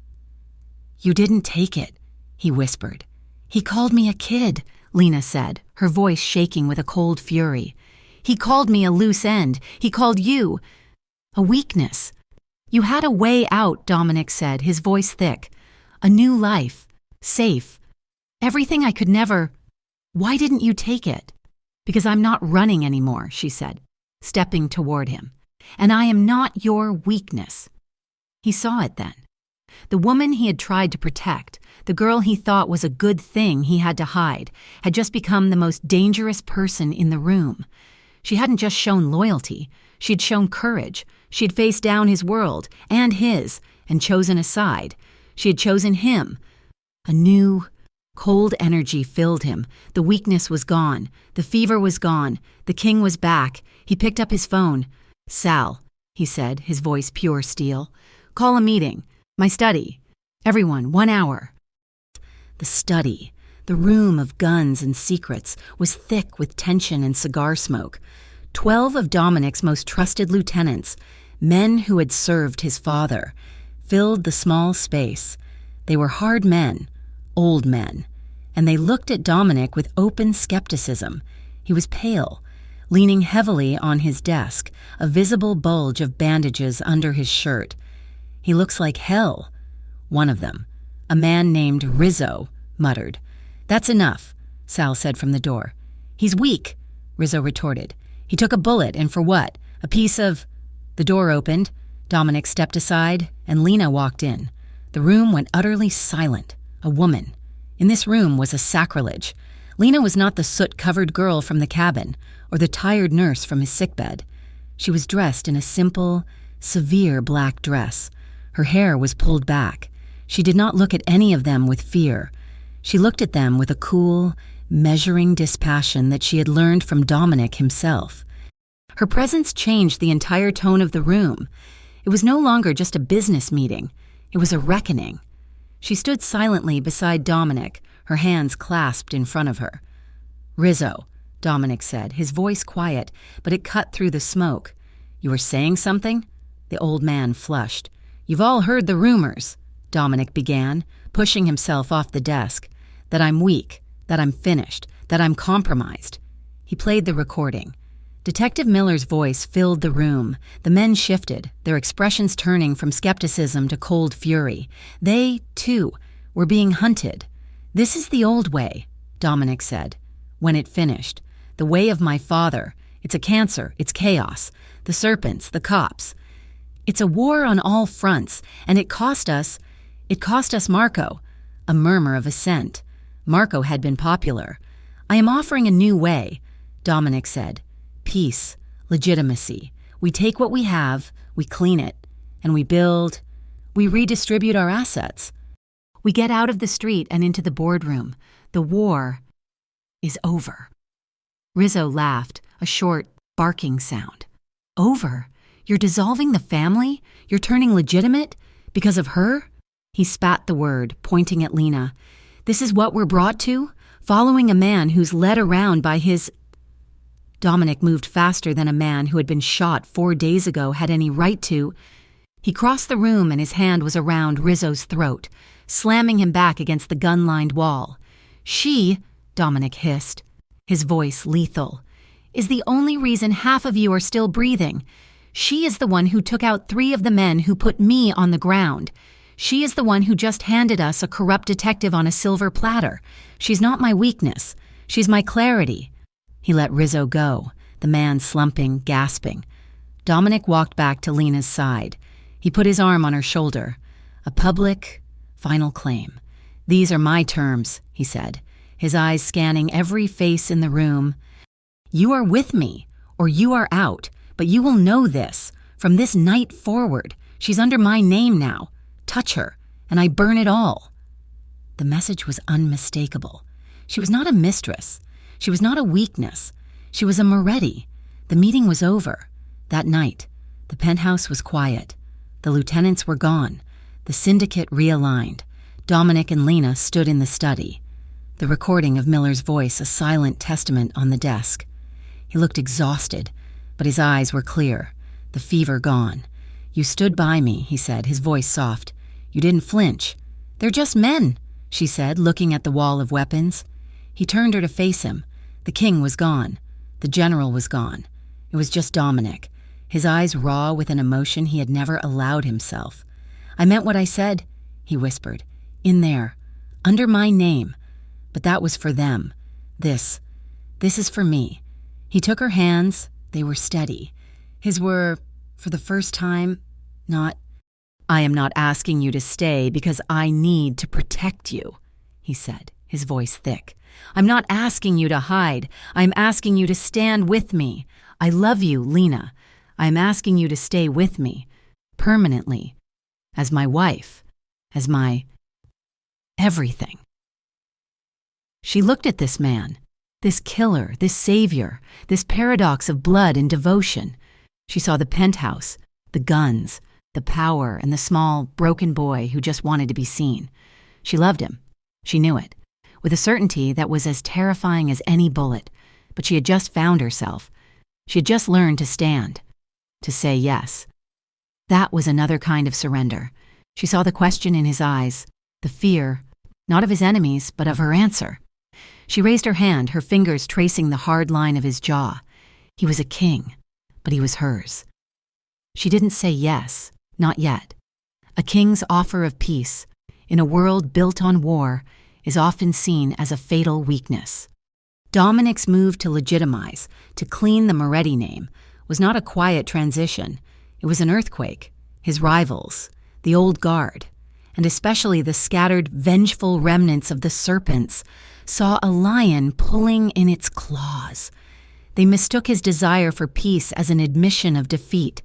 didn't take it, he whispered. He called me a kid, Lena said, her voice shaking with a cold fury. He called me a loose end. He called you a weakness. You had a way out, Dominic said, his voice thick. A new life. Safe. Everything I could never... Why didn't you take it? Because I'm not running anymore, she said, stepping toward him. And I am not your weakness. He saw it then. The woman he had tried to protect, the girl he thought was a good thing he had to hide, had just become the most dangerous person in the room. She hadn't just shown loyalty. She had shown courage. She had faced down his world, and his, and chosen a side. She had chosen him. A new, cold energy filled him. The weakness was gone. The fever was gone. The king was back. He picked up his phone. Sal, he said, his voice pure steel. Call a meeting. My study. Everyone, 1 hour. The study, the room of guns and secrets, was thick with tension and cigar smoke. 12 of Dominic's most trusted lieutenants, men who had served his father, filled the small space. They were hard men, old men, and they looked at Dominic with open skepticism. He was pale, leaning heavily on his desk, a visible bulge of bandages under his shirt. He looks like hell. One of them, a man named Rizzo, muttered. That's enough, Sal said from the door. He's weak, Rizzo retorted. He took a bullet, and for what? A piece of... The door opened. Dominic stepped aside, and Lena walked in. The room went utterly silent. A woman. In this room was a sacrilege. Lena was not the soot-covered girl from the cabin, or the tired nurse from his sickbed. She was dressed in a simple, severe black dress. Her hair was pulled back. She did not look at any of them with fear. She looked at them with a cool, measuring dispassion that she had learned from Dominic himself. Her presence changed the entire tone of the room. It was no longer just a business meeting. It was a reckoning. She stood silently beside Dominic, her hands clasped in front of her. Rizzo, Dominic said, his voice quiet, but it cut through the smoke. You were saying something? The old man flushed. You've all heard the rumors, Dominic began, pushing himself off the desk. That I'm weak, that I'm finished, that I'm compromised. He played the recording. Detective Miller's voice filled the room. The men shifted, their expressions turning from skepticism to cold fury. They, too, were being hunted. This is the old way, Dominic said, when it finished. The way of my father. It's a cancer, it's chaos. The serpents, the cops. It's a war on all fronts, and it cost us Marco. A murmur of assent. Marco had been popular. I am offering a new way, Dominic said. Peace, legitimacy. We take what we have, we clean it, and we build, we redistribute our assets. We get out of the street and into the boardroom. The war is over. Rizzo laughed, a short, barking sound. Over? You're dissolving the family? You're turning legitimate? Because of her? He spat the word, pointing at Lena. This is what we're brought to? Following a man who's led around by his... Dominic moved faster than a man who had been shot 4 days ago had any right to. He crossed the room and his hand was around Rizzo's throat, slamming him back against the gun-lined wall. She, Dominic hissed, his voice lethal, is the only reason half of you are still breathing. She is the one who took out 3 of the men who put me on the ground. She is the one who just handed us a corrupt detective on a silver platter. She's not my weakness. She's my clarity. He let Rizzo go, the man slumping, gasping. Dominic walked back to Lena's side. He put his arm on her shoulder. A public, final claim. These are my terms, he said, his eyes scanning every face in the room. You are with me, or you are out, but you will know this. From this night forward, she's under my name now. Touch her, and I burn it all. The message was unmistakable. She was not a mistress. She was not a weakness. She was a Moretti. The meeting was over. That night, the penthouse was quiet. The lieutenants were gone. The syndicate realigned. Dominic and Lena stood in the study. The recording of Miller's voice a silent testament on the desk. He looked exhausted, but his eyes were clear, the fever gone. You stood by me, he said, his voice soft. You didn't flinch. They're just men, she said, looking at the wall of weapons. He turned her to face him. The king was gone. The general was gone. It was just Dominic, his eyes raw with an emotion he had never allowed himself. I meant what I said, he whispered. In there, under my name. But that was for them. This is for me. He took her hands. They were steady. His were, for the first time, not, I am not asking you to stay because I need to protect you, he said, his voice thick. I'm not asking you to hide. I'm asking you to stand with me. I love you, Lena. I'm asking you to stay with me, permanently, as my wife, as my everything. She looked at this man, this killer, this savior, this paradox of blood and devotion. She saw the penthouse, the guns, the power, and the small, broken boy who just wanted to be seen. She loved him. She knew it, with a certainty that was as terrifying as any bullet. But she had just found herself. She had just learned to stand, to say yes. That was another kind of surrender. She saw the question in his eyes, the fear, not of his enemies, but of her answer. She raised her hand, her fingers tracing the hard line of his jaw. He was a king, but he was hers. She didn't say yes, not yet. A king's offer of peace, in a world built on war, is often seen as a fatal weakness. Dominic's move to legitimize, to clean the Moretti name, was not a quiet transition. It was an earthquake. His rivals, the old guard, and especially the scattered, vengeful remnants of the serpents, saw a lion pulling in its claws. They mistook his desire for peace as an admission of defeat.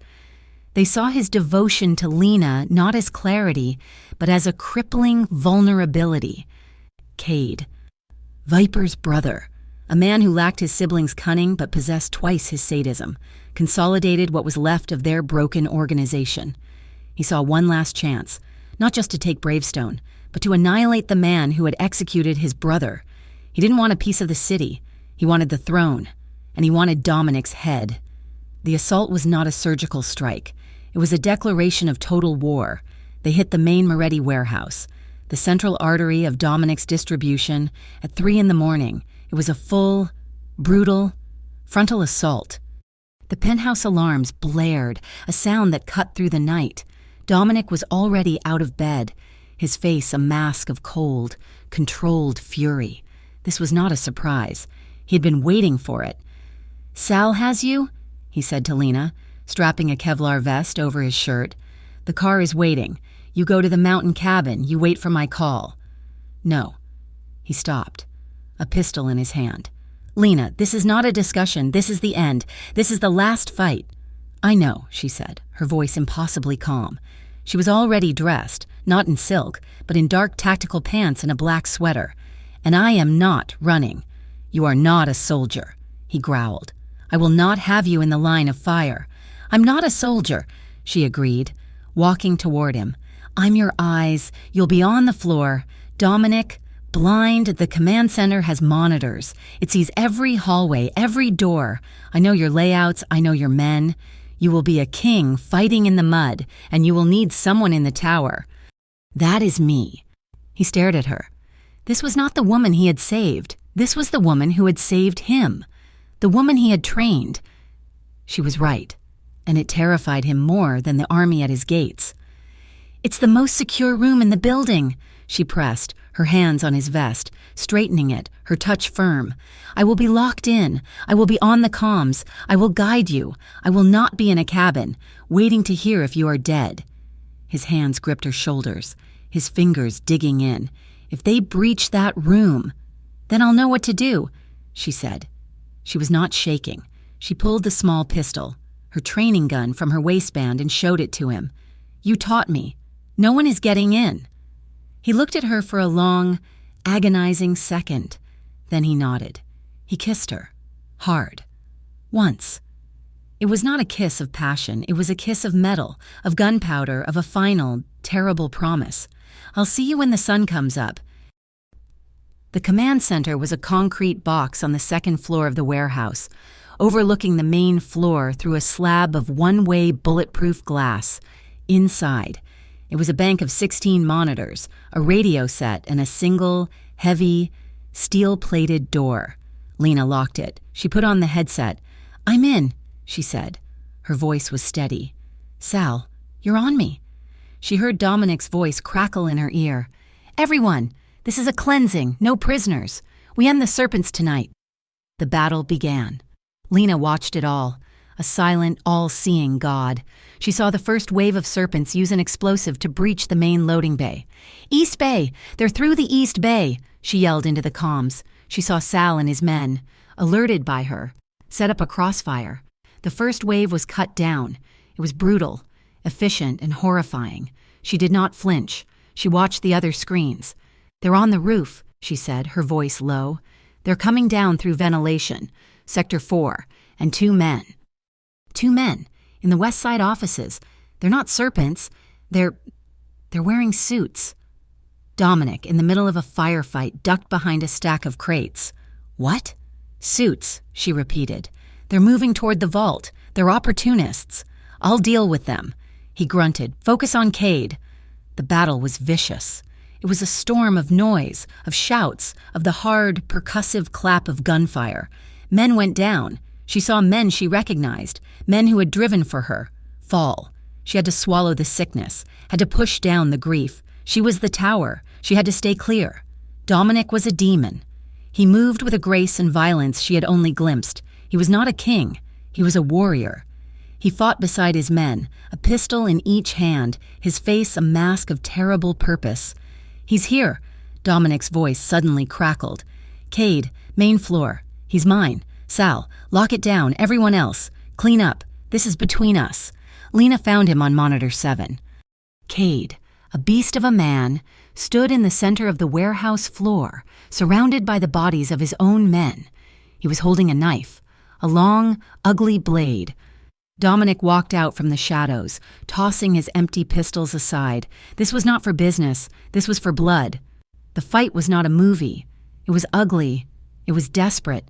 They saw his devotion to Lena not as clarity, but as a crippling vulnerability. Cade, Viper's brother, a man who lacked his siblings' cunning but possessed twice his sadism, consolidated what was left of their broken organization. He saw one last chance, not just to take Bravestone, but to annihilate the man who had executed his brother. He didn't want a piece of the city. He wanted the throne, and he wanted Dominic's head. The assault was not a surgical strike. It was a declaration of total war. They hit the main Moretti warehouse, the central artery of Dominic's distribution, at 3 a.m. It was a full, brutal, frontal assault. The penthouse alarms blared, a sound that cut through the night. Dominic was already out of bed, his face a mask of cold, controlled fury. This was not a surprise. He had been waiting for it. Sal has you? He said to Lena, strapping a Kevlar vest over his shirt. The car is waiting. You go to the mountain cabin. You wait for my call. No. He stopped, a pistol in his hand. Lena, this is not a discussion. This is the end. This is the last fight. I know, she said, her voice impossibly calm. She was already dressed, not in silk, but in dark tactical pants and a black sweater. "And I am not running. You are not a soldier," he growled. "I will not have you in the line of fire." "I'm not a soldier," she agreed, walking toward him. "I'm your eyes. You'll be on the floor. Dominic, blind, the command center has monitors. It sees every hallway, every door. I know your layouts, I know your men. You will be a king fighting in the mud, and you will need someone in the tower. That is me." He stared at her. This was not the woman he had saved. This was the woman who had saved him. The woman he had trained. She was right, and it terrified him more than the army at his gates. "It's the most secure room in the building," she pressed, her hands on his vest, straightening it, her touch firm. "I will be locked in. I will be on the comms. I will guide you. I will not be in a cabin, waiting to hear if you are dead." His hands gripped her shoulders, his fingers digging in. "If they breach that room, then I'll know what to do," she said. She was not shaking. She pulled the small pistol, her training gun, from her waistband and showed it to him. "You taught me. No one is getting in." He looked at her for a long, agonizing second. Then he nodded. He kissed her. Hard. Once. It was not a kiss of passion. It was a kiss of metal, of gunpowder, of a final, terrible promise. "I'll see you when the sun comes up." The command center was a concrete box on the second floor of the warehouse, overlooking the main floor through a slab of one-way bulletproof glass. Inside, it was a bank of 16 monitors, a radio set, and a single, heavy, steel-plated door. Lena locked it. She put on the headset. "I'm in," she said. Her voice was steady. "Sal, you're on me." She heard Dominic's voice crackle in her ear. "Everyone, this is a cleansing, no prisoners. We end the serpents tonight." The battle began. Lena watched it all, a silent, all-seeing God. She saw the first wave of serpents use an explosive to breach the main loading bay. "East Bay! They're through the East Bay!" she yelled into the comms. She saw Sal and his men, alerted by her, set up a crossfire. The first wave was cut down. It was brutal, efficient, and horrifying. She did not flinch. She watched the other screens. "They're on the roof," she said, her voice low. "They're coming down through ventilation, Sector 4, and 2 men. 2 men, in the West Side offices. They're not serpents. They're wearing suits." Dominic, in the middle of a firefight, ducked behind a stack of crates. "What?" "Suits," she repeated. "They're moving toward the vault. They're opportunists. I'll deal with them." He grunted. "Focus on Cade." The battle was vicious. It was a storm of noise, of shouts, of the hard, percussive clap of gunfire. Men went down. She saw men she recognized, men who had driven for her, fall. She had to swallow the sickness, had to push down the grief. She was the tower. She had to stay clear. Dominic was a demon. He moved with a grace and violence she had only glimpsed. He was not a king. He was a warrior. He fought beside his men, a pistol in each hand, his face a mask of terrible purpose. "He's here," Dominic's voice suddenly crackled. "Cade, main floor. He's mine. Sal, lock it down. Everyone else. Clean up. This is between us." Lena found him on monitor 7. Cade, a beast of a man, stood in the center of the warehouse floor, surrounded by the bodies of his own men. He was holding a knife, a long, ugly blade. Dominic walked out from the shadows, tossing his empty pistols aside. This was not for business. This was for blood. The fight was not a movie. It was ugly. It was desperate.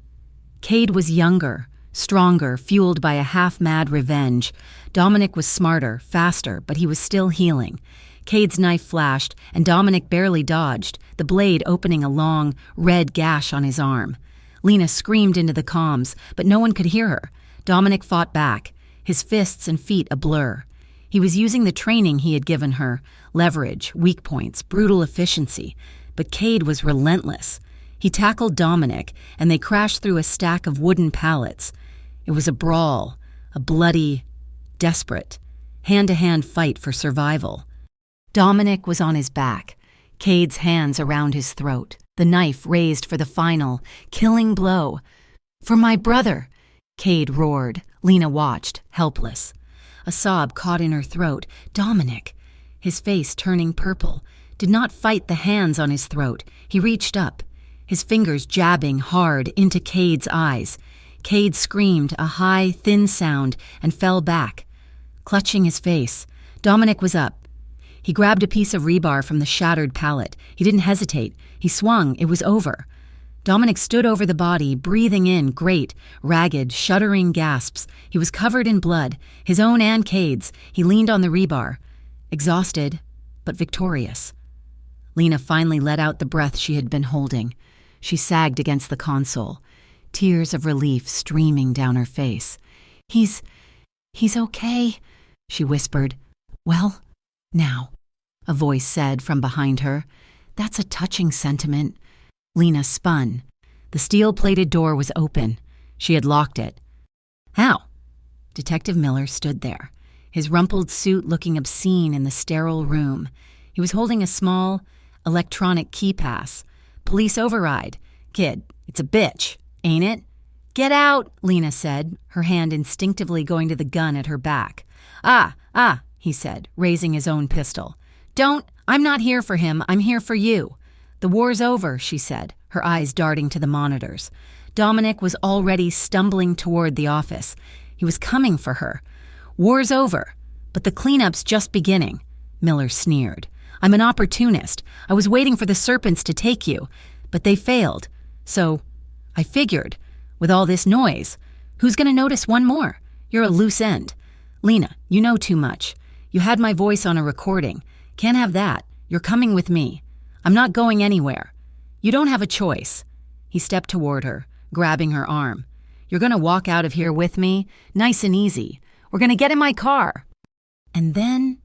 Cade was younger, stronger, fueled by a half-mad revenge. Dominic was smarter, faster, but he was still healing. Cade's knife flashed, and Dominic barely dodged, the blade opening a long, red gash on his arm. Lena screamed into the comms, but no one could hear her. Dominic fought back, his fists and feet a blur. He was using the training he had given her, leverage, weak points, brutal efficiency. But Cade was relentless. He tackled Dominic, and they crashed through a stack of wooden pallets. It was a brawl, a bloody, desperate, hand-to-hand fight for survival. Dominic was on his back, Cade's hands around his throat, the knife raised for the final, killing blow. "For my brother!" Cade roared. Lena watched, helpless. A sob caught in her throat. "Dominic!" his face turning purple, did not fight the hands on his throat. He reached up, his fingers jabbing hard into Cade's eyes. Cade screamed a high, thin sound and fell back. Clutching his face, Dominic was up. He grabbed a piece of rebar from the shattered pallet. He didn't hesitate. He swung. It was over. Dominic stood over the body, breathing in great, ragged, shuddering gasps. He was covered in blood, his own and Cade's. He leaned on the rebar, exhausted, but victorious. Lena finally let out the breath she had been holding. She sagged against the console, tears of relief streaming down her face. He's okay," she whispered. "Well, now," a voice said from behind her. "That's a touching sentiment." Lena spun. The steel-plated door was open. She had locked it. "How?" Detective Miller stood there, his rumpled suit looking obscene in the sterile room. He was holding a small, electronic key pass. "Police override. Kid, it's a bitch, ain't it?" "Get out," Lena said, her hand instinctively going to the gun at her back. Ah, he said, raising his own pistol. I'm not here for him, I'm here for you." "The war's over," she said, her eyes darting to the monitors. Dominic was already stumbling toward the office. He was coming for her. "War's over, but the cleanup's just beginning," Miller sneered. "I'm an opportunist. I was waiting for the serpents to take you, but they failed. So, I figured, with all this noise, who's going to notice one more? You're a loose end. Lena, you know too much. You had my voice on a recording. Can't have that. You're coming with me. I'm not going anywhere. You don't have a choice." He stepped toward her, grabbing her arm. "You're going to walk out of here with me, nice and easy. We're going to get in my car. And then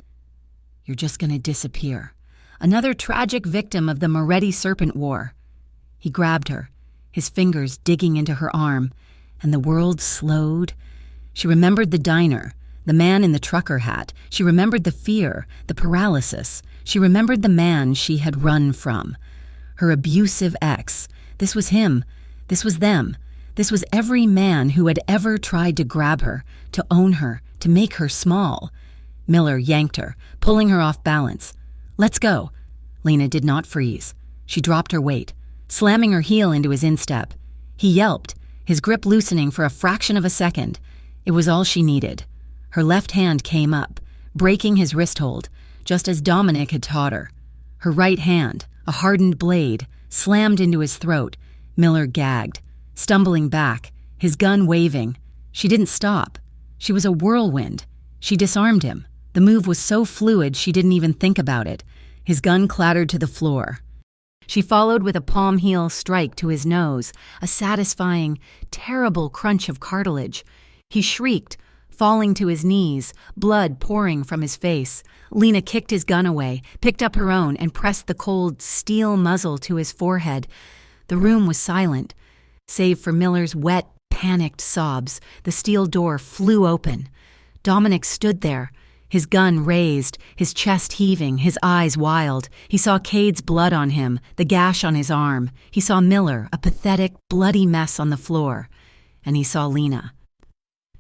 you're just going to disappear. Another tragic victim of the Moretti Serpent War." He grabbed her, his fingers digging into her arm, and the world slowed. She remembered the diner, the man in the trucker hat. She remembered the fear, the paralysis. She remembered the man she had run from. Her abusive ex. This was him. This was them. This was every man who had ever tried to grab her, to own her, to make her small. Miller yanked her, pulling her off balance. "Let's go." Lena did not freeze. She dropped her weight, slamming her heel into his instep. He yelped, his grip loosening for a fraction of a second. It was all she needed. Her left hand came up, breaking his wrist hold, just as Dominic had taught her. Her right hand, a hardened blade, slammed into his throat. Miller gagged, stumbling back, his gun waving. She didn't stop. She was a whirlwind. She disarmed him. The move was so fluid she didn't even think about it. His gun clattered to the floor. She followed with a palm heel strike to his nose, a satisfying, terrible crunch of cartilage. He shrieked, falling to his knees, blood pouring from his face. Lena kicked his gun away, picked up her own, and pressed the cold steel muzzle to his forehead. The room was silent. Save for Miller's wet, panicked sobs, the steel door flew open. Dominic stood there, his gun raised, his chest heaving, his eyes wild. He saw Cade's blood on him, the gash on his arm. He saw Miller, a pathetic, bloody mess on the floor. And he saw Lena.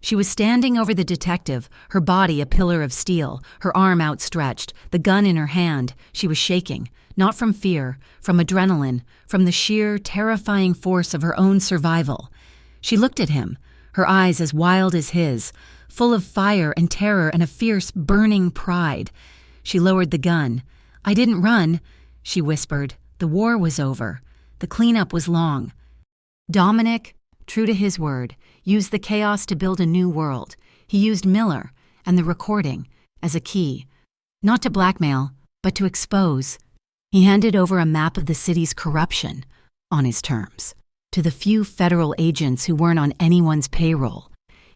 She was standing over the detective, her body a pillar of steel, her arm outstretched, the gun in her hand. She was shaking, not from fear, from adrenaline, from the sheer, terrifying force of her own survival. She looked at him, her eyes as wild as his, full of fire and terror and a fierce, burning pride. She lowered the gun. "I didn't run," she whispered. "The war was over. The cleanup was long." Dominic, true to his word, used the chaos to build a new world. He used Miller and the recording as a key, not to blackmail, but to expose. He handed over a map of the city's corruption, on his terms, to the few federal agents who weren't on anyone's payroll.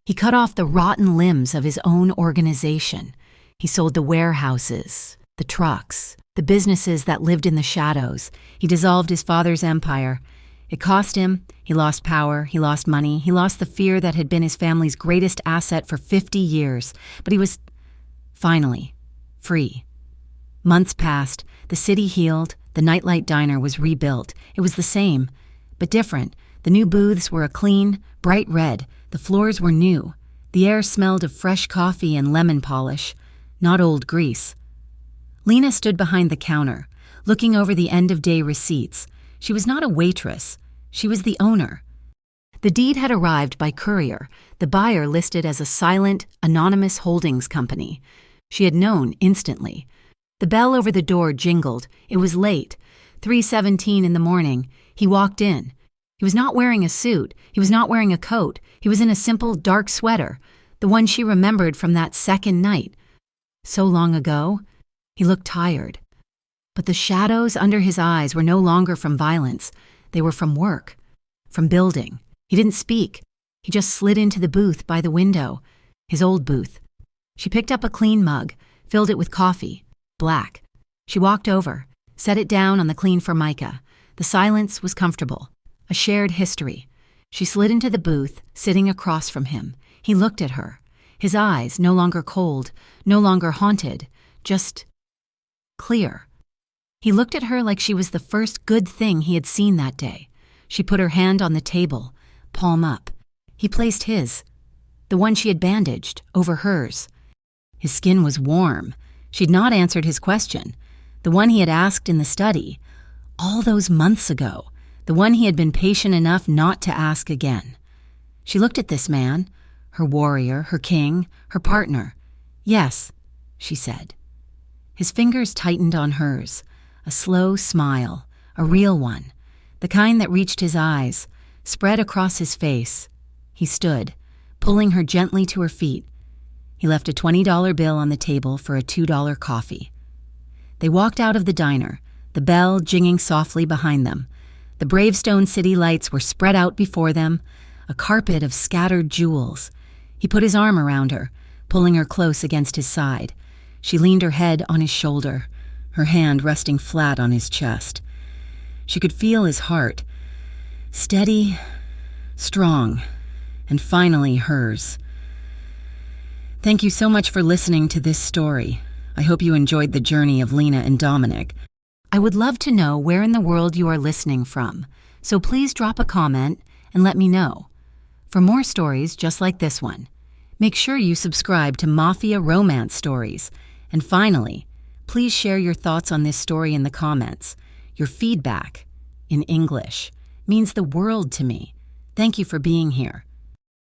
He cut off the rotten limbs of his own organization. He sold the warehouses, the trucks, the businesses that lived in the shadows. He dissolved his father's empire. It cost him. He lost power. He lost money. He lost the fear that had been his family's greatest asset for 50 years. But he was, finally, free. Months passed. The city healed. The Nightlight Diner was rebuilt. It was the same, but different. The new booths were a clean, bright red. The floors were new. The air smelled of fresh coffee and lemon polish, not old grease. Lena stood behind the counter, looking over the end-of-day receipts. She was not a waitress. She was the owner. The deed had arrived by courier, the buyer listed as a silent, anonymous holdings company. She had known instantly. The bell over the door jingled. It was late, 3:17 in the morning. He walked in. He was not wearing a suit. He was not wearing a coat. He was in a simple, dark sweater, the one she remembered from that second night. So long ago. He looked tired. But the shadows under his eyes were no longer from violence. They were from work, from building. He didn't speak. He just slid into the booth by the window, his old booth. She picked up a clean mug, filled it with coffee, black. She walked over, set it down on the clean formica. The silence was comfortable, a shared history. She slid into the booth, sitting across from him. He looked at her, his eyes no longer cold, no longer haunted, just clear. He looked at her like she was the first good thing he had seen that day. She put her hand on the table, palm up. He placed his, the one she had bandaged, over hers. His skin was warm. She'd not answered his question, the one he had asked in the study, all those months ago, the one he had been patient enough not to ask again. She looked at this man, her warrior, her king, her partner. Yes, she said. His fingers tightened on hers, a slow smile, a real one, the kind that reached his eyes, spread across his face. He stood, pulling her gently to her feet. He left a $20 bill on the table for a $2 coffee. They walked out of the diner, the bell jingling softly behind them. The Bravestone city lights were spread out before them, a carpet of scattered jewels. He put his arm around her, pulling her close against his side. She leaned her head on his shoulder, her hand resting flat on his chest. She could feel his heart, steady, strong, and finally hers. Thank you so much for listening to this story. I hope you enjoyed the journey of Lena and Dominic. I would love to know where in the world you are listening from, so please drop a comment and let me know. For more stories just like this one, make sure you subscribe to Mafia Romance Stories. And finally, please share your thoughts on this story in the comments. Your feedback, in English, means the world to me. Thank you for being here.